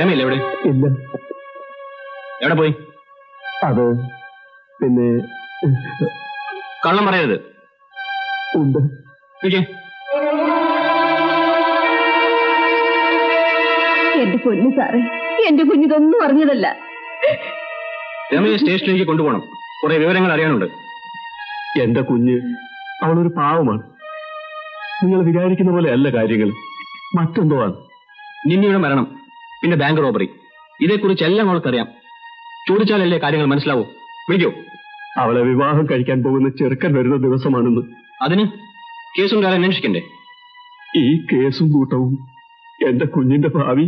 രമയില്ല എവിടെ? ഇല്ല. എവിടെ പോയി? അത് പിന്നെ കള്ളം പറയരുത്. ഉണ്ട്. എന്റെ പൊന്നു സാറേ, എന്റെ കുഞ്ഞിതൊന്നും അറിഞ്ഞതല്ല. രമയെ സ്റ്റേഷനിലേക്ക് കൊണ്ടുപോകണം. കുറെ വിവരങ്ങൾ അറിയാനുണ്ട്. എന്റെ കുഞ്ഞ് അവളൊരു പാവമാണ്. നിങ്ങൾ വിചാരിക്കുന്ന പോലെ അല്ല കാര്യങ്ങൾ. മറ്റെന്തോ ആണ്. നിന്നിയുടെ മരണം, പിന്നെ ബാങ്ക് റോബറി, ഇതേക്കുറിച്ചെല്ലാം അവൾക്കറിയാം. ചോദിച്ചാലല്ലേ കാര്യങ്ങൾ മനസ്സിലാവൂ. വിളിക്കൂ. അവളെ വിവാഹം കഴിക്കാൻ പോകുന്ന ചെറുക്കൻ വരുന്ന ദിവസമാണെന്ന്. അതിന് കേസും കാര്യം അന്വേഷിക്കണ്ടേ? ഈ കേസും കൂട്ടവും എന്റെ കുഞ്ഞിന്റെ ഭാവി.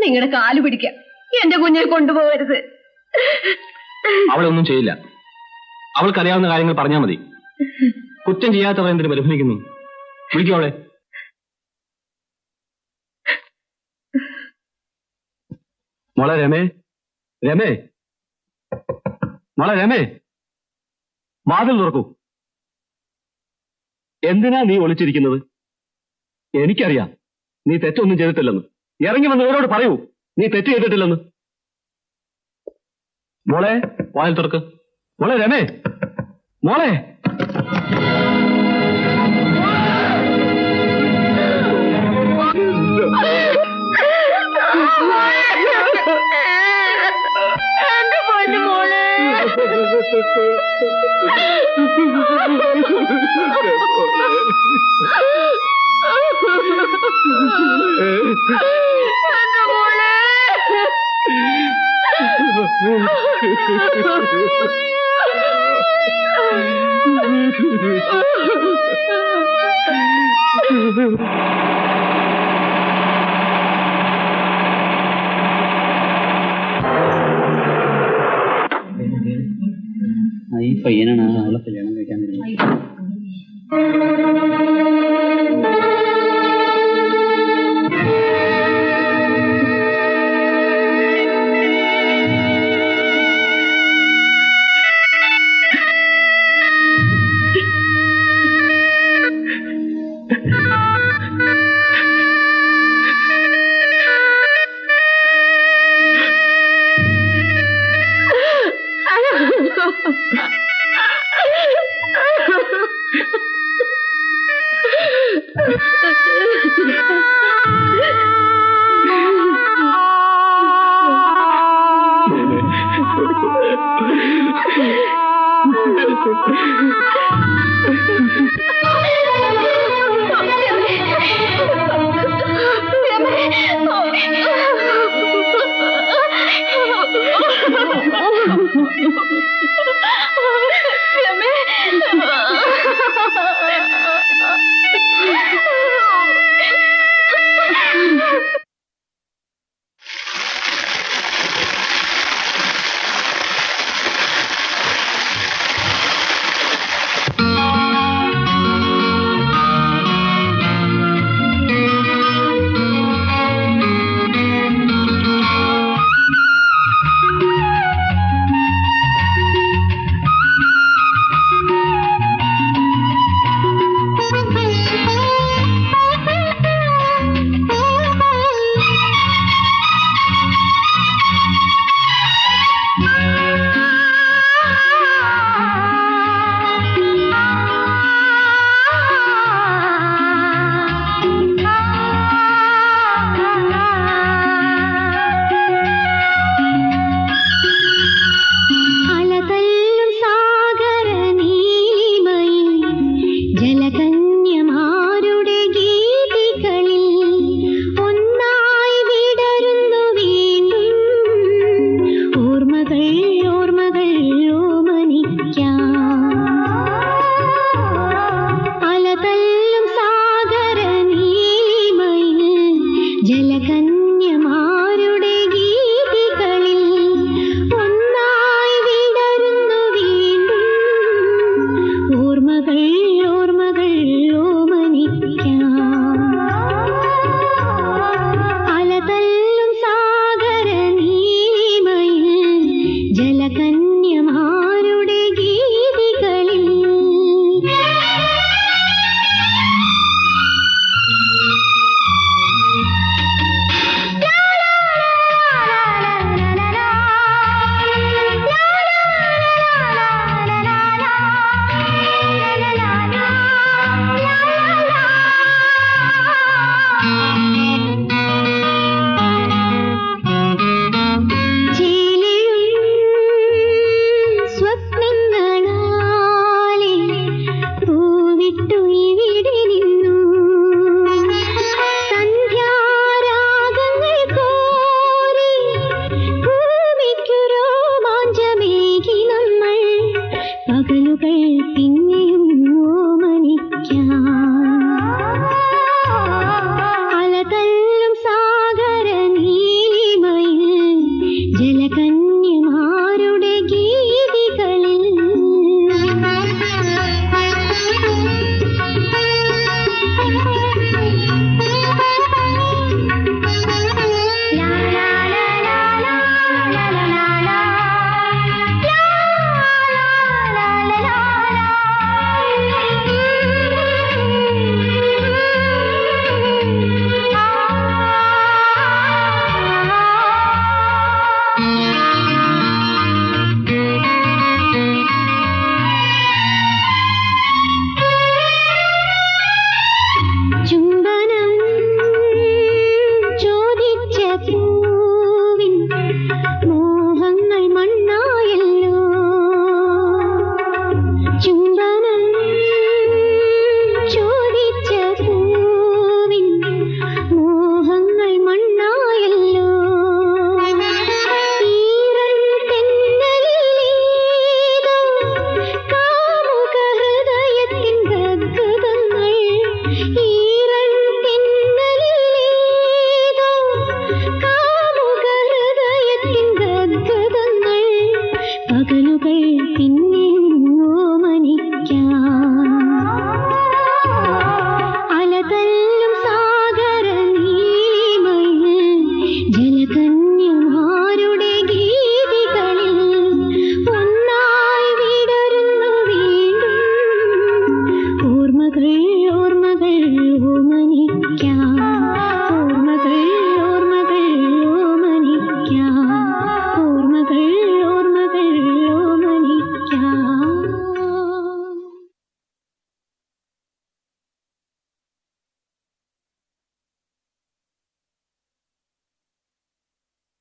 നിങ്ങളുടെ കാല് പിടിക്കാം. എന്റെ കുഞ്ഞിനെ കൊണ്ടുപോകരുത്. അവളൊന്നും ചെയ്യില്ല. അവൾക്കറിയാവുന്ന കാര്യങ്ങൾ പറഞ്ഞാൽ മതി. കുറ്റം ചെയ്യാത്തവർ എന്തിനു പരിഭ്രമിക്കുന്നു? വിളിക്കൂ അവളെ. മോളെ രമേ, രമേ, മോളെ രമേ, വാതിൽ തുറക്കൂ. എന്തിനാ നീ ഒളിച്ചിരിക്കുന്നത്? എനിക്കറിയാം നീ തെറ്റൊന്നും ചെയ്തിട്ടില്ലെന്ന്. ഇറങ്ങി വന്നവരോട് പറയൂ നീ തെറ്റ് ചെയ്തിട്ടില്ലെന്ന്. മോളെ വാതിൽ തുറക്ക്. മോളെ രമേ, മോളെ. എന്റെ പൊന്നു മോളെ. എന്റെ മോളെ. ഈ പയ്യനാണ് അവളെ കല്യാണം കഴിക്കാൻ തരുന്നത്.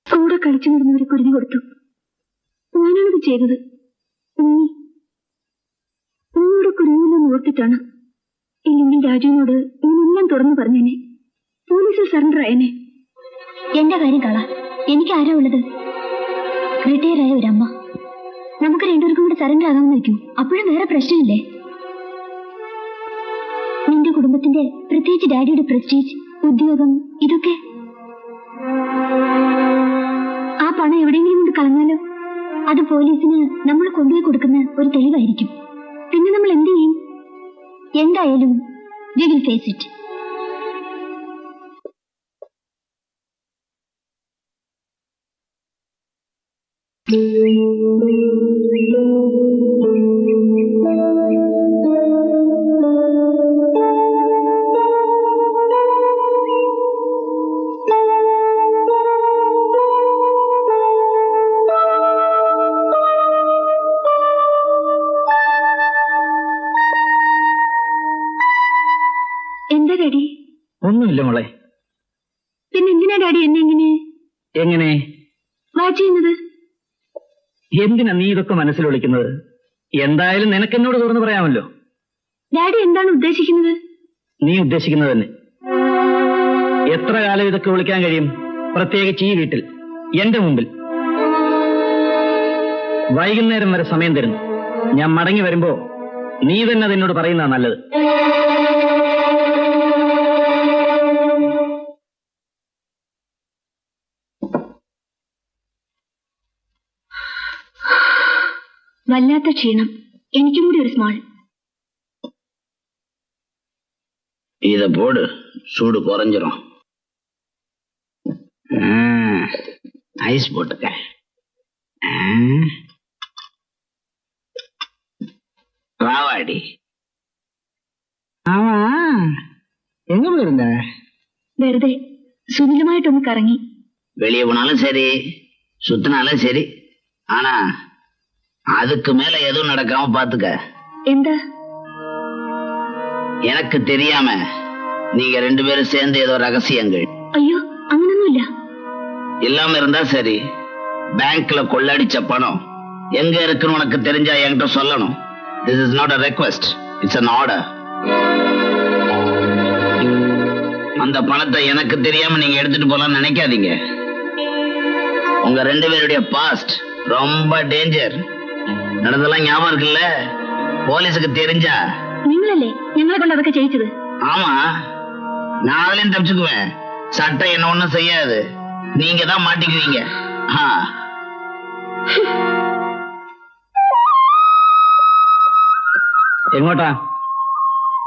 കൂടെ കളിച്ചു നടന്നവരെ കുരുതി കൊടുത്തു. ഞാനാണത് ചെയ്തത്. നിങ്ങളുടെ കുരുവില്ലെന്ന് ഓർത്തിട്ടാണ്. ഇല്ലെങ്കിൽ രാജുവിനോട് ഞാനെല്ലാം തുറന്നു പറഞ്ഞേനെ. പോലീസിൽ സറണ്ടർ ആയനെ. എന്റെ കാര്യം കള. എനിക്ക് ആരാ ഉള്ളത്? റിട്ടയറായ ഒരമ്മ. നമുക്ക് രണ്ടുപേർക്കും കൂടി സറണ്ടർ ആകാമെന്ന് വെക്കും. അപ്പോഴും വേറെ പ്രശ്നമില്ലേ? നിന്റെ കുടുംബത്തിന്റെ, പ്രത്യേകിച്ച് ഡാഡിയുടെ പ്രസ്റ്റീജ്, ഉദ്യോഗം, ഇതൊക്കെ. ആ പണം എവിടെയെങ്കിലും കൊണ്ട് കളഞ്ഞാലോ? അത് പോലീസിന് നമ്മൾ കൊണ്ടുപോയി കൊടുക്കുന്ന ഒരു തെളിവായിരിക്കും. പിന്നെ നമ്മൾ എന്ത് ചെയ്യും? എന്തായാലും we will face it. എന്താ ഡാഡി? ഒന്നുമില്ല മോളെ. പിന്നെ എന്തിനാ ഡാഡി എന്നെ എങ്ങനെ വാച്ച് ചെയ്യുന്നത്? എന്തിനാ നീ ഇതൊക്കെ മനസ്സിൽ വിളിക്കുന്നത്? എന്തായാലും നിനക്കെന്നോട് തുറന്നു പറയാമല്ലോ. ഡാഡി എന്താണ് ഉദ്ദേശിക്കുന്നത്? നീ ഉദ്ദേശിക്കുന്നത് തന്നെ. എത്ര കാലം ഇതൊക്കെ വിളിക്കാൻ കഴിയും? പ്രത്യേകിച്ച് ഈ വീട്ടിൽ, എന്റെ മുമ്പിൽ. വൈകുന്നേരം വരെ സമയം തരുന്നു. ഞാൻ മടങ്ങി വരുമ്പോ നീ തന്നെ അതെന്നോട് പറയുന്നതാ നല്ലത്. വല്ലാത്ത ക്ഷീണം. എനിക്കും കൂടി ഒരു സ്മോൾ. இத போடு, சூடு குறைஞ்சிரும். ஐஸ் போட்டுக்க. ராவாடி. ആവാ എങ്ങ പോയിരുന്ന? വെറുതെ സുനിലുമായിട്ടൊന്ന് കറങ്ങി. வெளியே போனாலும் சரி, சுத்தினாலும் சரி, ஆனா அதுக்கு மேல எதுவும் நடக்காம பாத்துக்க. എന്താ? எனக்கு தெரியாம நீங்க ரெண்டு பேரும் சேர்ந்து ஏதோ ரகசியங்கள். അയ്യോ, അങ്ങനൊന്നുമില്ല. இல்லாம இருந்தா சரி. பேங்க்ல கொள்ளடிச்ச பணம் எங்க இருக்குன்னு உனக்கு தெரிஞ்சா என்கிட்ட சொல்லணும். This is not a request, it's an order. அந்த பணத்தை எனக்கு தெரியாம நீங்க எடுத்துட்டு போலாம்னு நினைக்காதீங்க. உங்க ரெண்டு பேருடைய பாஸ்ட் ரொம்ப டேஞ்சர். நடந்தெல்லாம் ஞாபகம் இருக்குல்ல? போலீஸுக்கு தெரிஞ்சா. നിങ്ങളല്ലേ ഞങ്ങളെ കൊണ്ട് അതൊക്കെ ചെയ്യിച്ചത്? ஆமா, நான் அதுலயும் தப்பிச்சுக்குவேன். சட்டம் என்ன ஒண்ணும் செய்யாது, நீங்க தான் மாட்டிக்குவீங்க. എങ്ങോട്ടാ?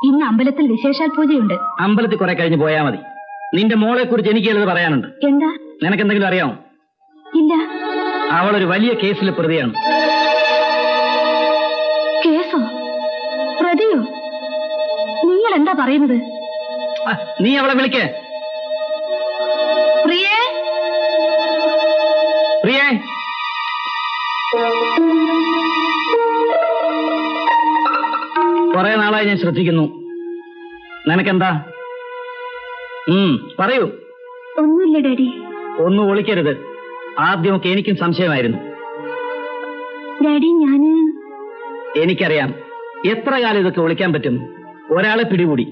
ഇന്ന് അമ്പലത്തിൽ വിശേഷാൽ പൂജയുണ്ട്. അമ്പലത്തിൽ കുറെ കഴിഞ്ഞ് പോയാ മതി. നിന്റെ മോളെ കുറിച്ച് എനിക്ക് ചിലത് പറയാനുണ്ട്. എന്താ? നിനക്കെന്തെങ്കിലും അറിയാമോ? ഇല്ല. അവളൊരു വലിയ കേസിലെ പ്രതിയാണ്. കേസോ? പ്രതിയോ? നിങ്ങൾ എന്താ പറയുന്നത്? നീ അവളെ വിളിക്കേ. പ്രിയേ, പ്രിയേ. കുറെ നാളായി ഞാൻ ശ്രദ്ധിക്കുന്നു. നിനക്കെന്താ? പറയൂ. ഒന്നുമില്ല ഡാഡി. ഒന്നും ഒളിക്കരുത്. ആദ്യമൊക്കെ എനിക്കും സംശയമായിരുന്നു. ഡാഡി, എനിക്കറിയാം. എത്ര കാലം ഇതൊക്കെ ഒളിക്കാൻ പറ്റും? ഒരാളെ പിടികൂടി,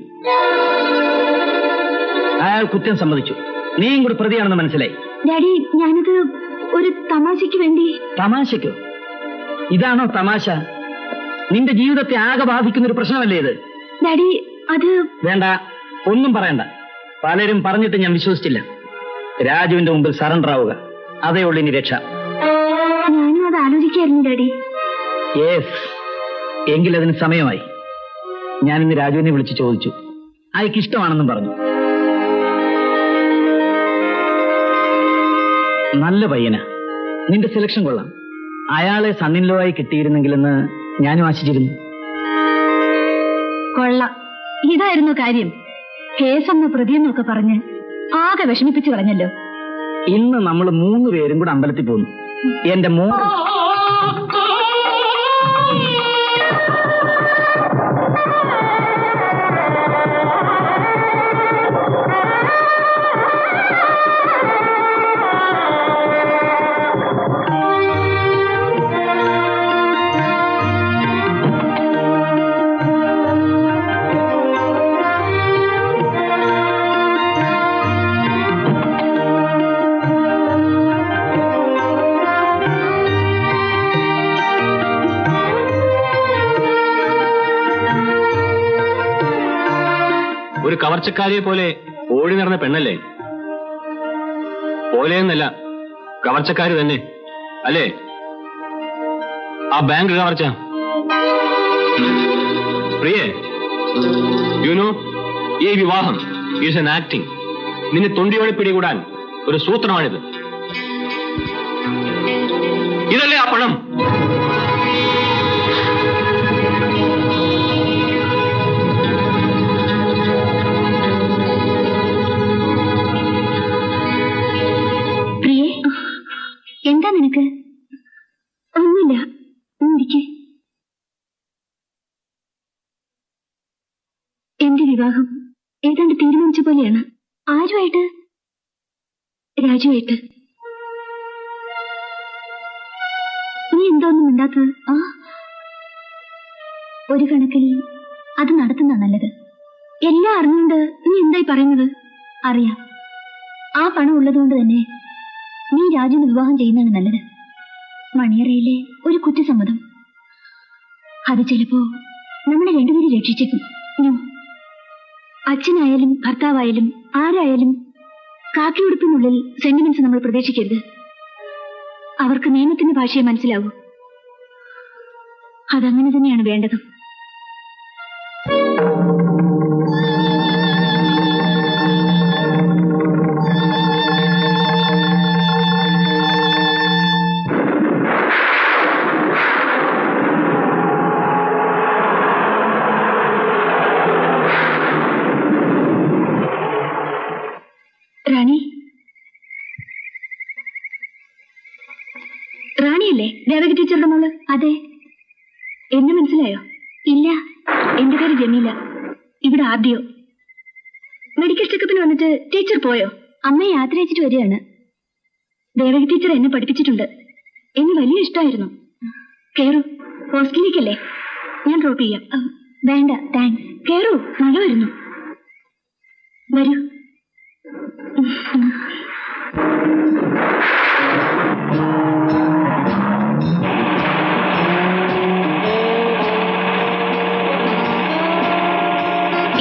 അയാൾ കുറ്റം സമ്മതിച്ചു. നീയും കൂടി പ്രതിയാണെന്ന് മനസ്സിലായി. ഡാഡി, ഞാനത് ഒരു തമാശയ്ക്ക് വേണ്ടി. തമാശയ്ക്കോ? ഇതാണോ തമാശ? നിന്റെ ജീവിതത്തെ ആകെ ബാധിക്കുന്ന ഒരു പ്രശ്നമല്ലേ ഇത്? ഡാഡി, അത് വേണ്ട, ഒന്നും പറയണ്ട. പലരും പറഞ്ഞിട്ട് ഞാൻ വിശ്വസിച്ചില്ല. രാജുവിന്റെ മുമ്പിൽ സറണ്ടർ ആവുക, അതേ ഉള്ളൂ ഇനി രക്ഷ. ഞാനും അത് ആലോചിക്കായിരുന്നു ഡാഡി. യെസ്, എങ്കിലതിന് സമയമായി. ഞാൻ ഇന്ന് രാജുവിനെ വിളിച്ച് ചോദിച്ചു. അയാൾക്ക് ഇഷ്ടമാണെന്നും പറഞ്ഞു. നല്ല പയ്യനാ. നിന്റെ സെലക്ഷൻ കൊള്ളാം. അയാളെ സണ്ണിൻലോ ആയി കിട്ടിയിരുന്നെങ്കിലെന്ന് ഞാനും ആശിച്ചിരുന്നു. കൊള്ളാം. ഇതായിരുന്നു കാര്യം. കേസെന്ന പ്രതിയെന്നൊക്കെ പറഞ്ഞ് ആകെ വിഷമിപ്പിച്ചു കളഞ്ഞല്ലോ. ഇന്ന് നമ്മൾ 3 പേരും കൂടെ അമ്പലത്തിൽ പോന്നു. എന്റെ മോൻ കവർച്ചക്കാരിയെ പോലെ ഓടി നടന്ന പെണ്ണല്ലേ? പോലെയെന്നല്ല, കവർച്ചക്കാരി തന്നെ അല്ലേ? ആ ബാങ്ക് കവർച്ച. പ്രിയേ, യുനോ, ഈ വിവാഹം ഈസ് എൻ ആക്ടിംഗ്. നിന്നെ തൊണ്ടിയോടെ പിടികൂടാൻ ഒരു സൂത്രമാണിത്. ഇതല്ലേ ആ പണം? പ്രിയേ, എന്താ നിനക്ക്? ഒന്നുമില്ല, ഇരിക്കെ. എന്റെ വിവാഹം ഏതാണ്ട് തീരുമാനിച്ച പോലെയാണ്. ആരുമായിട്ട്? രാജുവായിട്ട്. നീ എന്തോന്നും മിണ്ടാത്തത്? ഒരു കണക്കിൽ അത് നടത്തുന്ന നല്ലത്. എല്ലാം അറിഞ്ഞുകൊണ്ട് നീ എന്തായി പറയുന്നത്? അറിയാം, ആ പണം ഉള്ളതുകൊണ്ട് തന്നെ നീ രാജുവിന് വിവാഹം ചെയ്യുന്നതാണ് നല്ലത്. മണിയറയിലെ ഒരു കുറ്റസമ്മതം, അത് ചിലപ്പോ നമ്മളെ രണ്ടുപേരും രക്ഷിച്ചേക്കും. അച്ഛനായാലും ഭർത്താവായാലും ആരായാലും കാക്കിയുടുപ്പിനുള്ളിൽ സെന്റിമെന്റ്സ് നമ്മൾ പ്രതീക്ഷിക്കരുത്. അവർക്ക് നിയമത്തിന്റെ ഭാഷയെ മനസ്സിലാവൂ. അതങ്ങനെ തന്നെയാണ് വേണ്ടതും. റാണി, റാണിയല്ലേ ദേവകി ടീച്ചറുടെ മോള്? അതെ. എന്നെ മനസ്സിലായോ? ഇല്ല, എന്റെ പേര് ജമീല. ഇവിടെ ആദ്യോ. മെഡിക്കൽ ചെക്കപ്പിന് വന്നിട്ട് ടീച്ചർ പോയോ? അമ്മ യാത്ര അയച്ചിട്ട് വരികയാണ്. ദേവകി ടീച്ചർ എന്നെ പഠിപ്പിച്ചിട്ടുണ്ട്. എന്നെ വലിയ ഇഷ്ടമായിരുന്നു. കേറു, ഹോസ്റ്റലിലേക്കല്ലേ? ഞാൻ ഡ്രോപ്പ് ചെയ്യാം. വേണ്ട, താങ്ക്സ്. കേറു, മഴ വരുന്നു. വരൂ.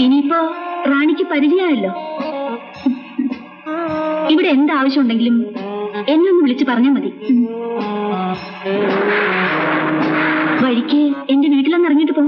ഇനിയിപ്പോ റാണിക്ക് പരിചയമായല്ലോ. ഇവിടെ എന്താവശ്യം ഉണ്ടെങ്കിലും എന്നെ ഒന്ന് വിളിച്ച് പറഞ്ഞാൽ മതി. വഴിക്ക് എന്റെ വീട്ടിലൊന്ന് ഇറങ്ങിയിട്ട് പോ.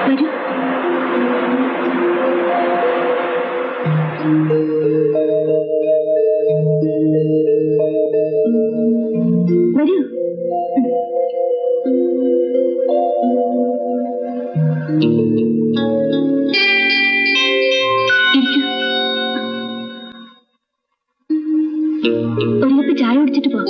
വരൂ. ഒരു കപ്പ് ചായ കുടിച്ചിട്ട് പോ.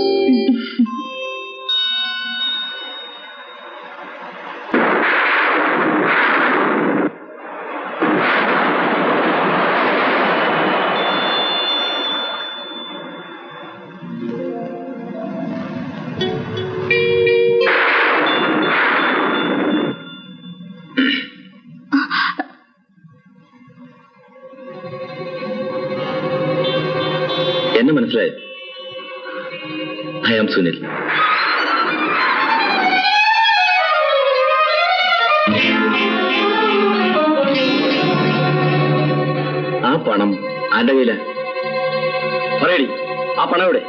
എന്നെ മനസ്സിലായി. I am Sunil. ആ പണം ആരുടെ കയ്യില? പറയടി, ആ പണം എവിടെ?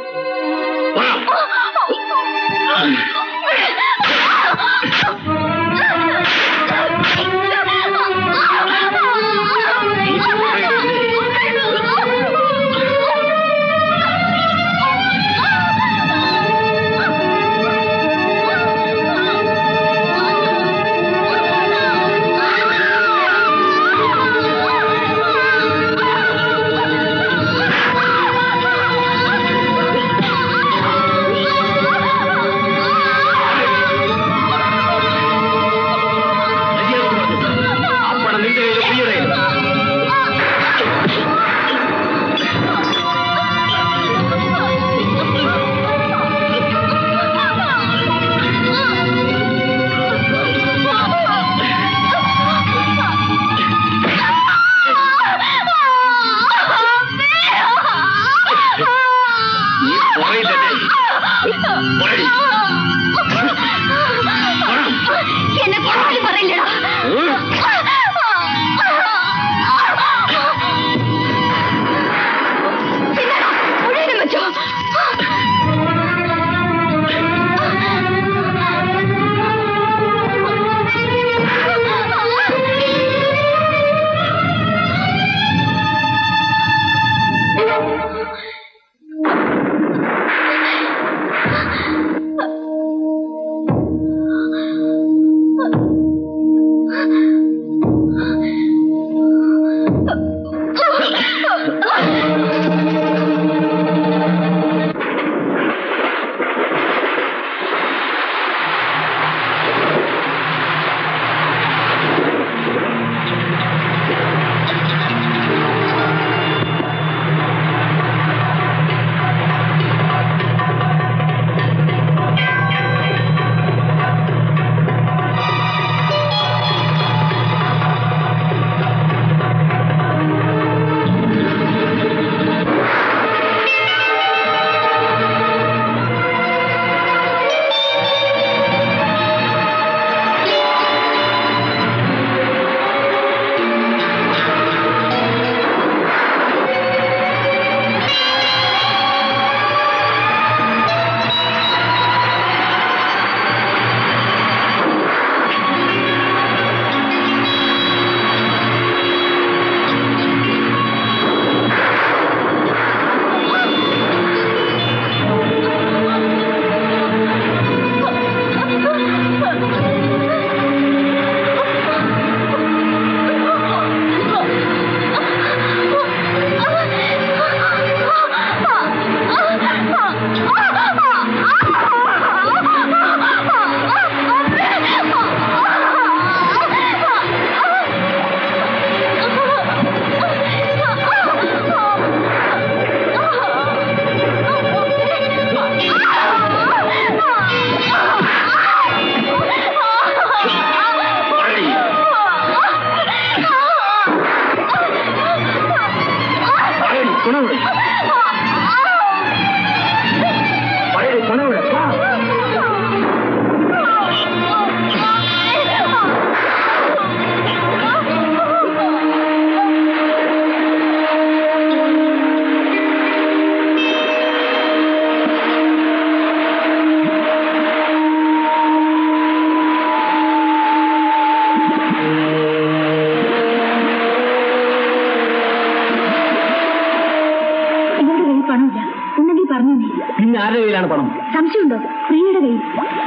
പിന്നെ ആരുടെ കയ്യിലാണ് പണം? സംശയമുണ്ടോ? പ്രിയയുടെ കയ്യിൽ.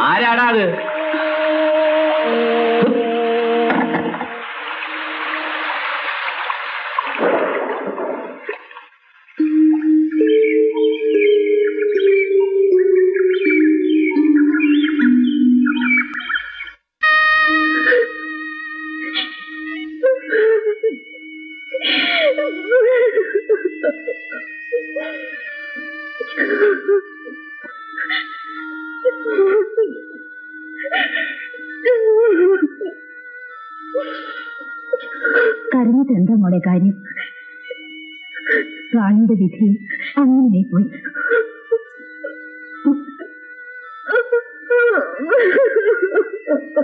ആരാടാ അത്? കരഞ്ഞിട്ട് എന്താ മോളെ കാര്യം? റാണിയുടെ വിധി അങ്ങനെ പോയി.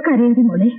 കരയാതെ മോളെ.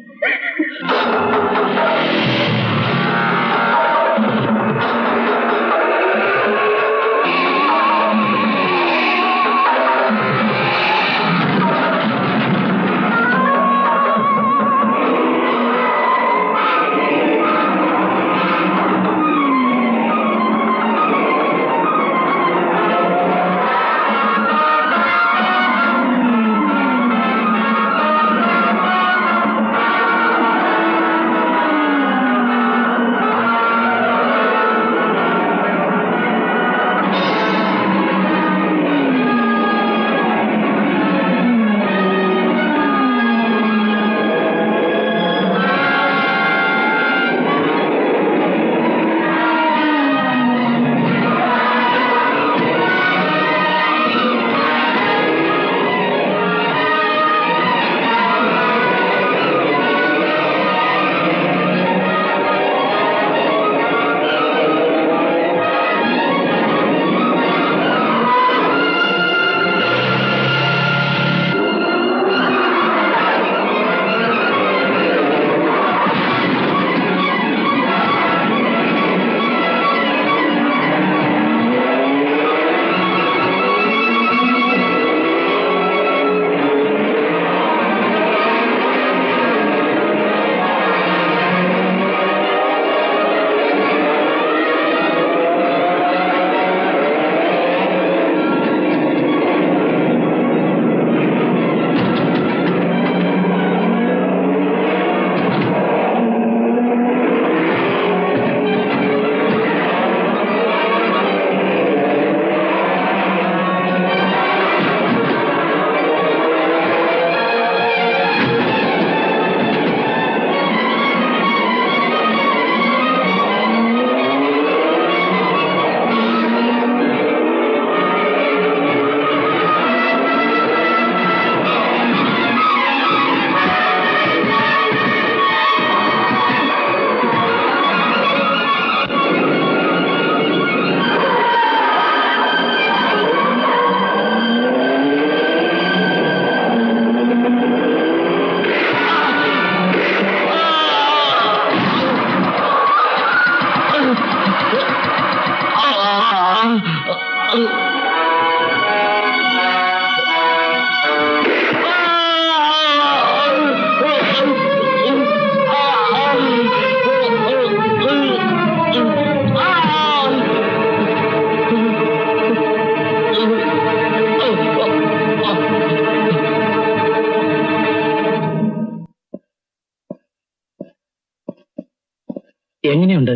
എങ്ങനെയുണ്ട്?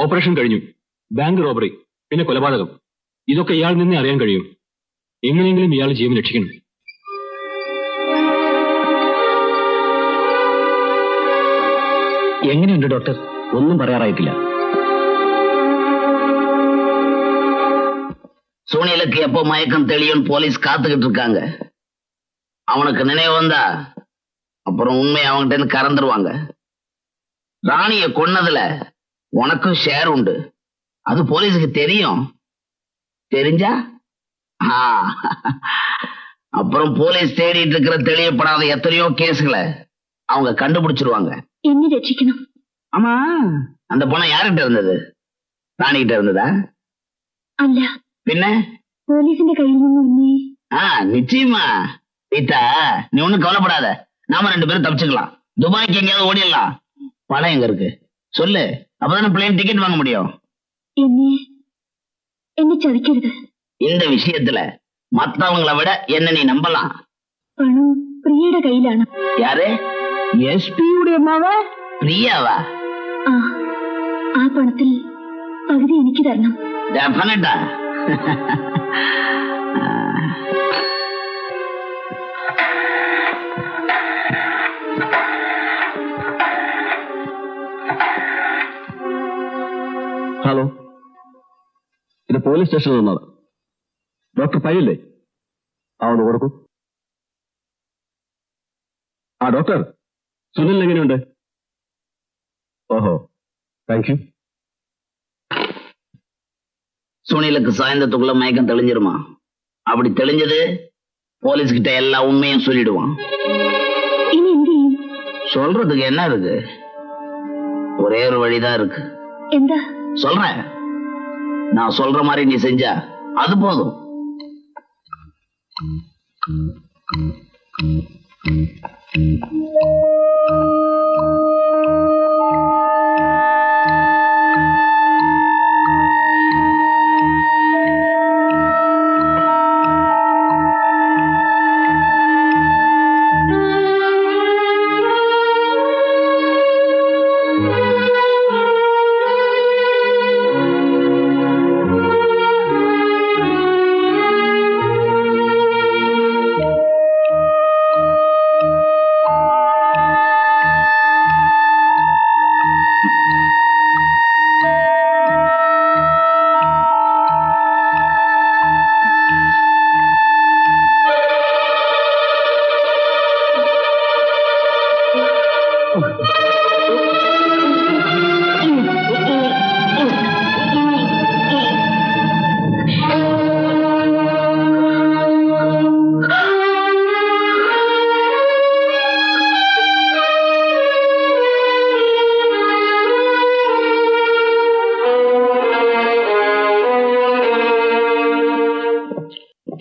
ഓപ്പറേഷൻ കഴിഞ്ഞു. ബാങ്ക് റോബറി, പിന്നെ കൊലപാതകം. ഇതൊക്കെ ഇയാൾ നിന്നേ അറിയാൻ കഴിയും. എങ്ങനെയെങ്കിലും ഇയാൾ ജീവൻ രക്ഷിക്കണം. എങ്ങനെയുണ്ട് ഡോക്ടർ? ഒന്നും പറയാറായിട്ടില്ല. சூனிலுக்கு எப்போ மயக்கம் தெளியும் போலீஸ் காத்துக்கிட்டு இருக்காங்க. அவனுக்கு நினைவு வந்தா அப்புறம் உண்மை அவன்கிட்ட இருந்து கறந்துருவாங்க. ராணிய கொன்னதுல உனக்கும் ஷேர் உண்டு. அது போலீஸுக்கு தெரியும். தெரிஞ்சா ஆ, அப்புறம் போலீஸ் தேடிட்டு இருக்கிற தெளியப்படாத எத்தனையோ கேஸ்களை அவங்க கண்டுபிடிச்சிருவாங்க. എന്നെ രക്ഷിക്കണം. ஆமா, அந்த பணம் யார்கிட்ட இருந்தது? ராணிகிட்ட இருந்ததா? അല്ല, பின்ன പോലീസിന്റെ കയ്യിൽ നിന്നും എന്നെ. நிச்சயமா. கீதா, நீ ஒண்ணும் கவலைப்படாத. நாம 2 பேரும் தப்பிச்சுக்கலாம். துபாய்க்கு எங்கேயாவது ஓடிடலாம். பணம் எங்க இருக்கு சொல்லு, அப்பதானே பிளேன் டிக்கெட் வாங்க முடியும். എന്നെ ചതിക്കരുത്. இந்த விஷயத்துல மத்தவங்களை விட என்ன நீ நம்பலாம். പണം പ്രിയയുടെ കയ്യിലാണ്. யாரு? எஸ்பியுடைய அம்மாவா? பிரியாவா? ആ പണത്തിൽ പകുതി എനിക്ക് തരണം. டெஃபினட்டா. ഹലോ, ഇത് പോലീസ് സ്റ്റേഷനിൽ നിന്നാണ്. ഡോക്ടർ പയ്യല്ലേ? ഒന്ന് കൊടുക്കൂ. ഡോക്ടർ, സുനിൽ എങ്ങനെയുണ്ട്? ഓഹോ, താങ്ക് യു. சுனிலுக்கு சாயந்தத்துக்குள்ள மயக்கம் தெளிஞ்சிருமா? அப்படி தெளிஞ்சது போலீஸ் கிட்ட எல்லா உண்மையும் சொல்லிடுவான். ഇനി എന്ത് ചെയ്യും? சொல்றதுக்கு என்ன இருக்கு? ஒரே ஒரு வழிதான் இருக்கு. എന്താ? சொல்றேன். நான் சொல்ற மாதிரி நீ செஞ்சா அது போதும்.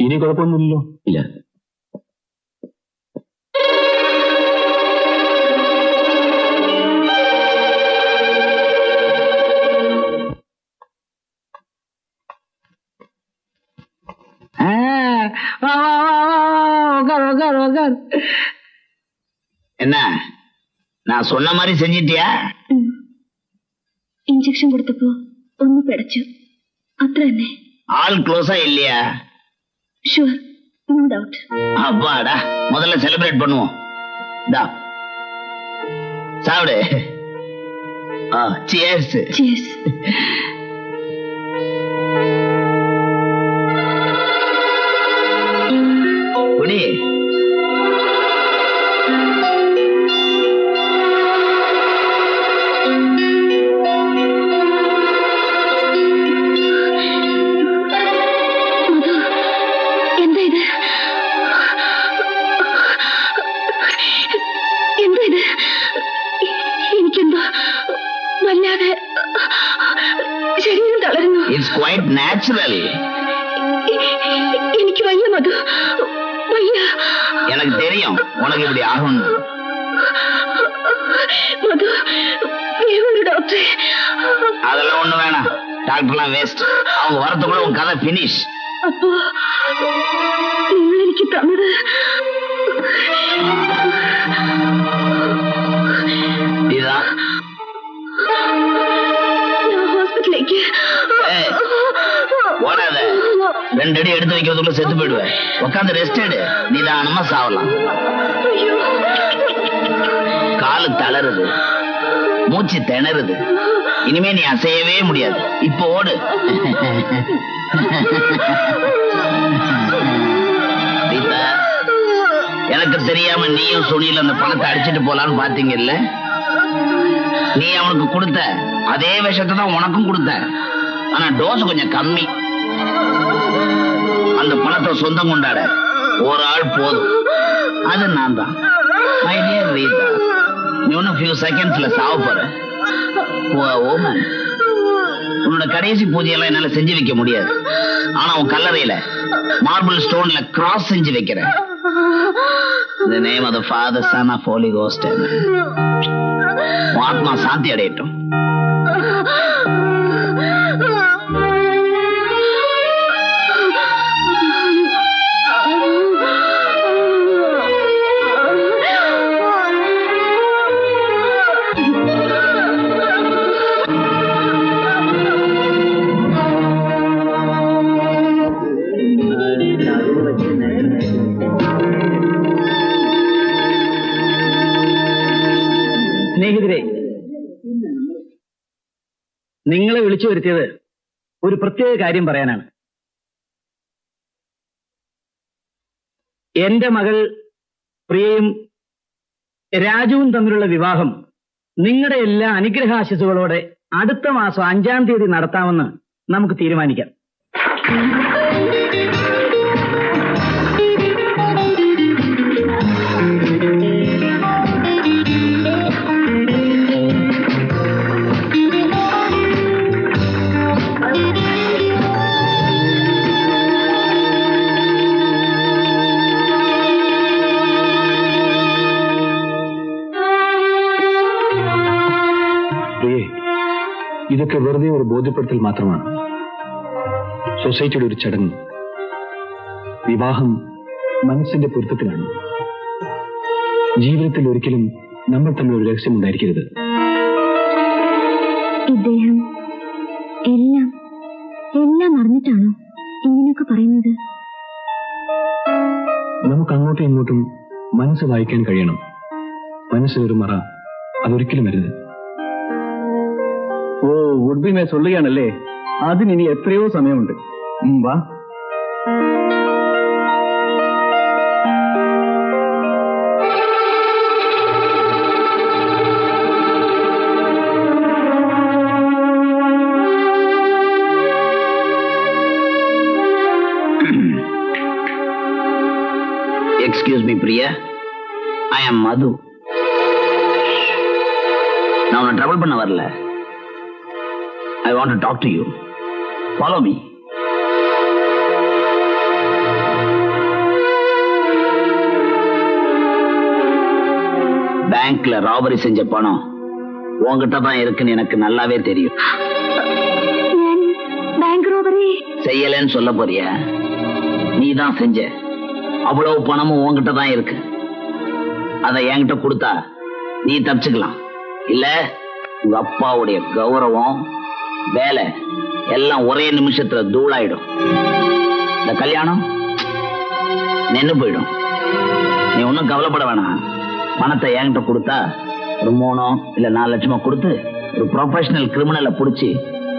ഇനി കുഴപ്പമൊന്നുമില്ലല്ലോ? ഇല്ല. என்ன, நான் சொன்ன மாதிரி செஞ்சிட்டியா? ഇഞ്ചക്ഷൻ കൊടുത്തപ്പോ ഒന്ന് പിടച്ചു, അത്ര തന്നെ. ஆள் க்ளோஸா இல்லையா? Sure, no doubt. அப்பாடா, முதல்ல செலிப்ரேட் பண்ணுவோம். தா சாப்பிடு. சியர்ஸ். Cheers. குடி. എന്താ ഇത്? എന്താ ഇത്? എനിക്കെന്തോ വല്ലാതെ ശരീരം തളരുന്നു. It's quite natural. എനിക്ക് വയ്യ മധു, വയ്യ. எனக்கு தெரியும் உனக்கு இப்படி ஆகும். മധു, ഒരു ഡോക്ടറെ. அதெல்லாம் ஒண்ணு வேணாம், டாக்டர்லாம் வேஸ்ட். அவங்க வரத்துக்குள்ள உன் கதை பினிஷ். അപ്പോ നിങ്ങൾ എനിക്ക് തന്നത് இதுதான். ഞാൻ ഹോസ്പിറ്റലിലേക്ക്. ஏய், ஓடாத. 2 அடி எடுத்து வைக்கிறதுக்குள்ள செத்து போயிடுவேன். உட்காந்து ரெஸ்ட் எடு, நிதானமா சாவலாம். അയ്യോ, காலு தளருது, மூச்சு திணறுது. இனிமே நீ அசையவே முடியாது. இப்போ ஓடு. கீதா, எனக்கு தெரியாம நீயும் சுனில் அந்த பணத்தை அடிச்சிட்டு போலான்னு பாத்தீங்கல்ல? நீ அவனுக்கு கொடுத்த அதே விஷத்தை தான் உனக்கும் கொடுத்த. ஆனா டோஸ் கொஞ்சம் கம்மி. அந்த பணத்தை சொந்தம் கொண்டாட ஒரு ஆள் போதும். அது நான் தான். மை டியர் ரீதா, இன்னும் ஃபியூ செகண்ட்ஸ்ல சாவ போற. ஓமன், உன்னோட கடைசி பூஜையெல்லாம் என்னால செஞ்சு வைக்க முடியாது. ஆனா உன் கல்லறையில மார்பிள் ஸ்டோன்ல கிராஸ் செஞ்சு வைக்கிறேன். The name of the Father, Son of Holy Ghost. உன் ஆத்மா சாந்தி அடையட்டும். സ്നേഹിതരെ, നിങ്ങളെ വിളിച്ചു വരുത്തിയത് ഒരു പ്രത്യേക കാര്യം പറയാനാണ്. എന്റെ മകൾ പ്രിയയും രാജുവും തമ്മിലുള്ള വിവാഹം നിങ്ങളുടെ എല്ലാ അനുഗ്രഹാശിസുകളോടെ അടുത്ത മാസം 5-ാം തീയതി നടത്താമെന്ന് നമുക്ക് തീരുമാനിക്കാം. ഇതൊക്കെ വെറുതെ ഒരു ബോധ്യപ്പെടുത്തൽ മാത്രമാണ്. സൊസൈറ്റിയുടെ ഒരു ചടങ്ങ്. വിവാഹം മനസ്സിന്റെ പൊരുത്തത്തിലാണ്. ജീവിതത്തിൽ ഒരിക്കലും നമ്മൾ തമ്മിൽ ഒരു രഹസ്യം ഉണ്ടായിരിക്കരുത്. ഇദ്ദേഹം എല്ലാം എല്ലാം അറിഞ്ഞിട്ടാണോ ഇങ്ങനെയൊക്കെ പറയുന്നത്? നമുക്ക് അങ്ങോട്ടും ഇങ്ങോട്ടും മനസ്സ് വായിക്കാൻ കഴിയണം. മനസ്സിലൊരു മറ അതൊരിക്കലും വരുത്. ഓ, ഉഡ്ബിനെ சொல்லுകയാണല്ലേ? അതിനി എത്രയോ സമയമുണ്ട്. വാ. எக்ஸ்கியூஸ் மீ பிரியா, ஐ ஆம் மது. நான் உன்னை ட்ரபிள் பண்ண வரல. I want to talk to you. Follow me. பேங்க்ல ராபரி செஞ்ச பணம் உன்கிட்ட தான் இருக்குன்னு எனக்கு நல்லாவே தெரியும். பேங்க் ராபரி செய்யலன்னு சொல்ல போறியா? நீ தான் செஞ்ச. அவ்வளவு பணமும் உன்கிட்ட தான் இருக்கு. அதை என்கிட்ட கொடுத்தா நீ தப்பிச்சுக்கலாம். இல்ல உங்க அப்பாவுடைய கௌரவம், வேலை எல்லாம் ஒரே நிமிஷத்துல தூளாயிடும். இந்த கல்யாணம் நின்னு போயிடும். நீ ஒன்னும் கவலைப்பட வேணாம். பணத்தை என்கிட்ட கொடுத்தா ஒரு 3 இல்ல 4 லட்சமா கொடுத்து ஒரு ப்ரொஃபஷனல் கிரிமினலை புடிச்சு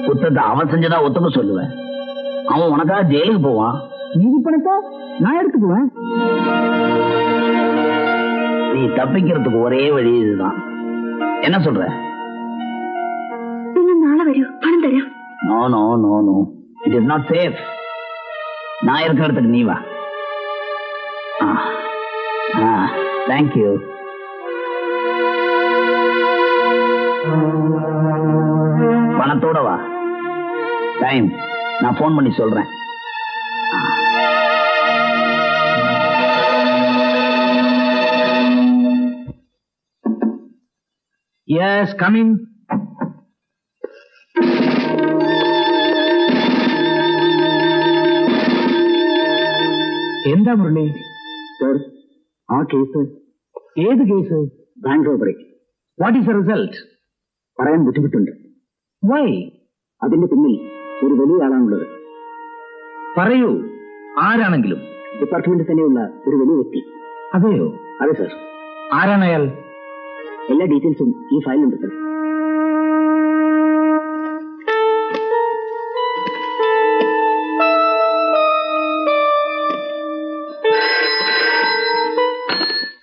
குத்தத்தை அவன் செஞ்சதா ஒத்துக்க சொல்லுவேன். அவன் உனக்காக ஜெயிலுக்கு போவான். மீதி பணத்தை நான் எடுத்துக்குவேன். நீ தப்பிக்கிறதுக்கு ஒரே வழி இதுதான். என்ன சொல்ற? നാളെ വരൂ, പണം തരാം. No no no no, it is not safe. நான் இருக்கிற இடத்துக்கு நீ வா. தேங்க்யூ. பணத்தோட வா. டைம் நான் போன் பண்ணி சொல்றேன். Yes, come in. എന്താ മുരളി? സർ, ആ കേസ്. ഏത് case? Bank robbery. What is the result? പറയാൻ ബുദ്ധിമുട്ടുണ്ട്. വൈ? അതിന്റെ പിന്നിൽ ഒരു വലിയ ആളാണുള്ളത്. പറയൂ, ആരാണെങ്കിലും. ഡിപ്പാർട്ട്മെന്റിൽ തന്നെയുള്ള ഒരു വലിയ വ്യക്തി. അതെയോ? അതെ സർ. ആരാണ് അയാൾ? എല്ലാ ഡീറ്റെയിൽസും ഈ ഫയലിലുണ്ട് സർ.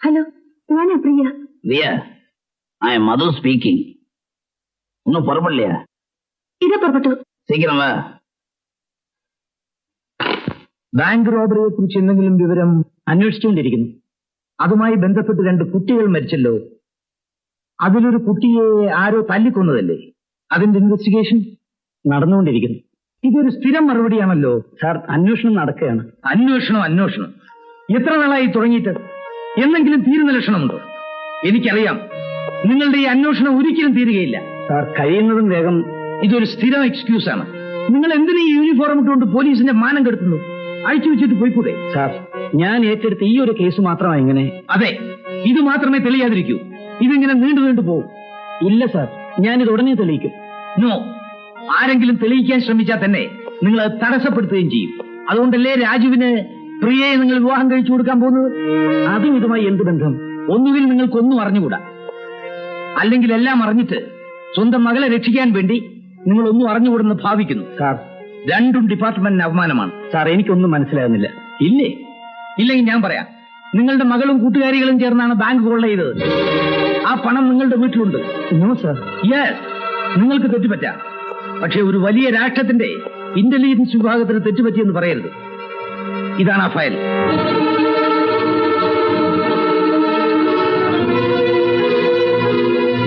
ഹലോ, ഞാനാ Priya. Riya, I am Madhu speaking. ഒന്നും പുറപ്പെടില്ല. ഇതാ പുറപ്പെട്ടു. സീക്കിരം വാ. ബാങ്ക് റോബറിയെ കുറിച്ച് എന്തെങ്കിലും വിവരം അന്വേഷിച്ചുകൊണ്ടിരിക്കുന്നു. അതുമായി ബന്ധപ്പെട്ട് 2 കുട്ടികൾ മരിച്ചല്ലോ. അതിലൊരു കുട്ടിയെ ആരോ തല്ലിക്കൊന്നതല്ലേ? അതിന്റെ ഇൻവെസ്റ്റിഗേഷൻ നടന്നുകൊണ്ടിരിക്കുന്നു. ഇതൊരു സ്ഥിരം മറുപടിയാണല്ലോ. സാർ, അന്വേഷണം നടക്കുകയാണ്. അന്വേഷണം എത്ര നാളായി തുടങ്ങിയിട്ട്? എന്തെങ്കിലും തീരുന്ന ലക്ഷണമുണ്ടോ? എനിക്കറിയാം, നിങ്ങളുടെ ഈ അന്വേഷണം ഒരിക്കലും തീരുകയില്ല. സാർ, കഴിയുന്നതും വേഗം. ഇതൊരു സ്ഥിരം എക്സ്ക്യൂസ് ആണ്. നിങ്ങൾ എന്തിനു ഈ യൂണിഫോം ഇട്ടുകൊണ്ട് പോലീസിന്റെ മാനം കെടുത്തുന്നു? അഴിച്ചു വെച്ചിട്ട് പോയിക്കൂടെ? സാർ, ഞാൻ ഏറ്റെടുത്ത ഈ ഒരു കേസ് മാത്രമാണ് ഇങ്ങനെ. അതെ, ഇത് മാത്രമേ തെളിയാതിരിക്കൂ. ഇതിങ്ങനെ നീണ്ടു പോകും. ഇല്ല സാർ, ഞാനിത് ഉടനെ തെളിയിക്കും. നോ, ആരെങ്കിലും തെളിയിക്കാൻ ശ്രമിച്ചാൽ തന്നെ നിങ്ങൾ അത് തടസ്സപ്പെടുത്തുകയും ചെയ്യും. അതുകൊണ്ടല്ലേ രാജുവിന് പ്രിയയെ നിങ്ങൾ വിവാഹം കഴിച്ചു കൊടുക്കാൻ പോകുന്നത്? അതും ഇതുമായി എന്ത് ബന്ധം? ഒന്നുകിൽ നിങ്ങൾക്കൊന്നും അറിഞ്ഞുകൂടാ, അല്ലെങ്കിൽ എല്ലാം അറിഞ്ഞിട്ട് സ്വന്തം മകളെ രക്ഷിക്കാൻ വേണ്ടി നിങ്ങൾ ഒന്നും അറിഞ്ഞുകൂടെന്ന് ഭാവിക്കുന്നു. സാർ, 2 ഡിപ്പാർട്ട്മെന്റിന് അപമാനമാണ്. സാർ, എനിക്കൊന്നും മനസ്സിലാകുന്നില്ല. ഇല്ലേ? ഇല്ലെങ്കിൽ ഞാൻ പറയാം. നിങ്ങളുടെ മകളും കൂട്ടുകാരികളും ചേർന്നാണ് ബാങ്ക് കൊള്ള ചെയ്തത്. ആ പണം നിങ്ങളുടെ വീട്ടിലുണ്ട്. No sir. യെസ്, നിങ്ങൾക്ക് തെറ്റുപറ്റാം. പക്ഷെ ഒരു വലിയ രാഷ്ട്രത്തിന്റെ ഇന്റലിജൻസ് വിഭാഗത്തിന് തെറ്റുപറ്റിയെന്ന് പറയരുത്. ഇതാണ് ആ ഫയൽ.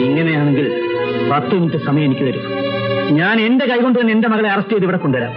ഇങ്ങനെയാണെങ്കിൽ 10 മിനിറ്റ് സമയം എനിക്ക് തരും. ഞാൻ എന്റെ കൈകൊണ്ട് തന്നെ എന്റെ മകളെ അറസ്റ്റ് ചെയ്ത് ഇവിടെ കൊണ്ടുവരാം.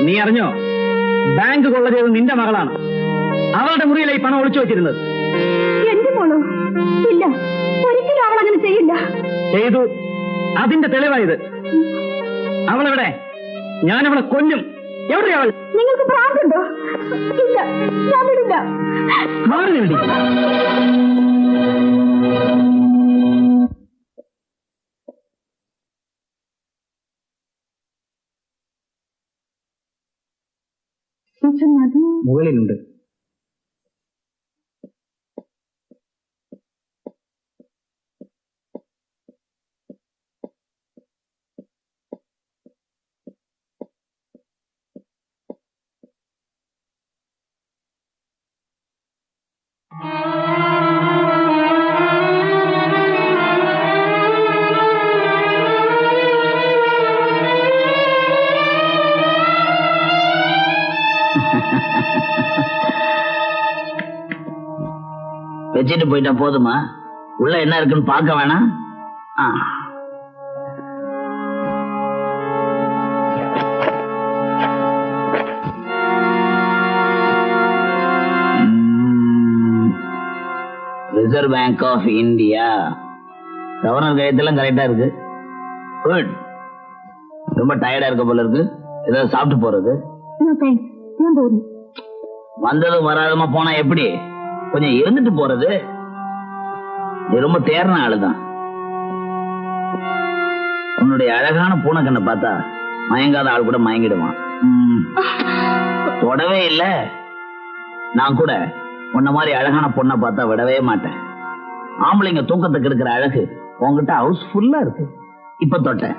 നീ അറിഞ്ഞോ? ബാങ്ക് കൊള്ള ചെയ്തത് നിന്റെ മകളാണ്. അവളുടെ മുറിയിലായി പണം ഒളിച്ചു വെച്ചിരുന്നത്. എന്റെ മോളോ? ഇല്ല, ഒരിക്കലും അവൾ അങ്ങനെ ചെയ്യില്ല. ചെയ്തു. അതിന്റെ തെളിവായത്. അവളെവിടെ? ഞാനവളെ കൊല്ലും. എവിടെയാ അവൾ? നിങ്ങൾക്ക് ഭ്രാന്തുണ്ടോ? ഇല്ല, ഞാൻ വിടില്ല. മാറി വേണ്ടി. മുകളിലുണ്ട്. வச்சுட்டு போயிட்டா போதுமா? உள்ள என்ன இருக்குன்னு பார்க்க வேணாம்? Reserve bank of India. Governor கையெழுத்தெல்லாம் கரெக்டா இருக்கு. குட். ரொம்ப டயர்டா இருக்க போல இருக்கு. ஏதாவது சாப்பிட்டு போறது? வந்ததும் வராதமா போனா எப்படி? கொஞ்சம் இருந்துட்டு போறது. நீ ரொம்ப தேர்ன ஆளுதான். உன்னுடைய அழகான பூனை கண்ணை பார்த்தா மயங்காத ஆள் கூட மயங்கிடுவான். தொடவே இல்ல. நான் கூட உன்ன மாதிரி அழகான பொண்ணை பார்த்தா விடவே மாட்டேன். ஆம்பளைங்க தூக்கத்துக்கு இருக்கிற அழகு உங்ககிட்ட ஹவுஸ் ஃபுல்லா இருக்கு. இப்ப தொட்டேன்.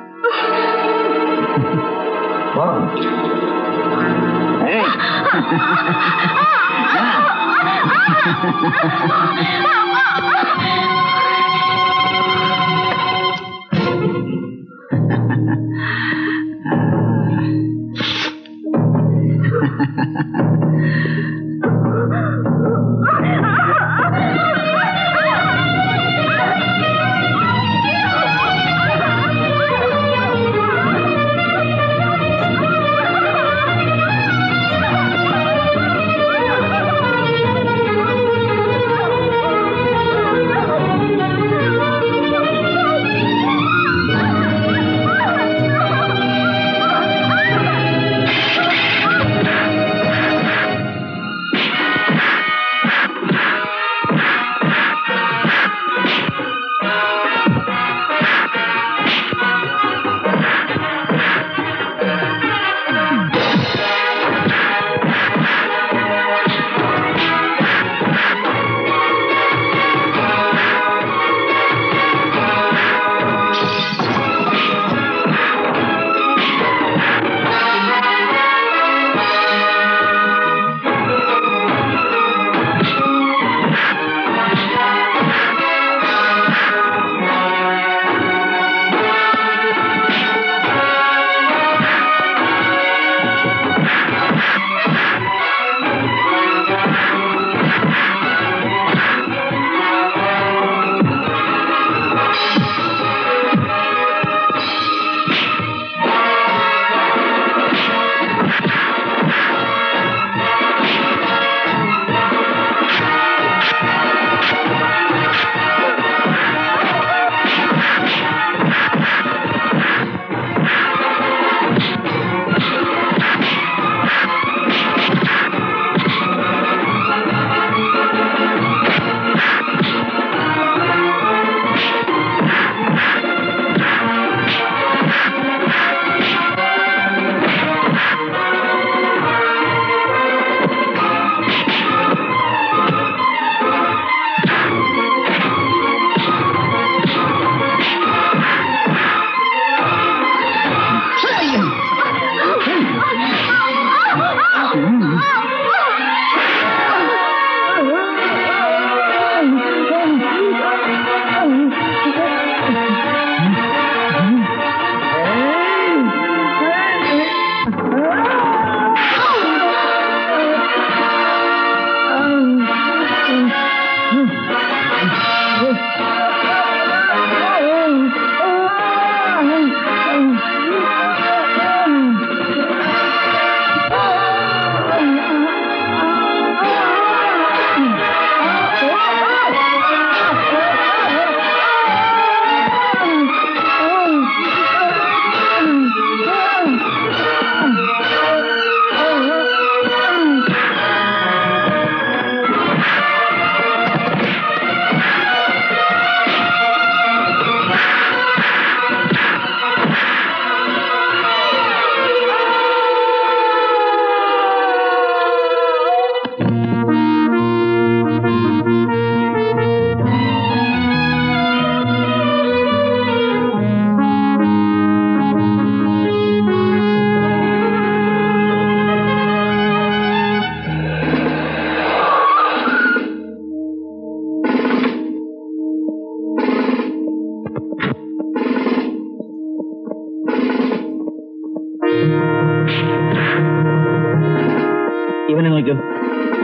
നോക്കൂ.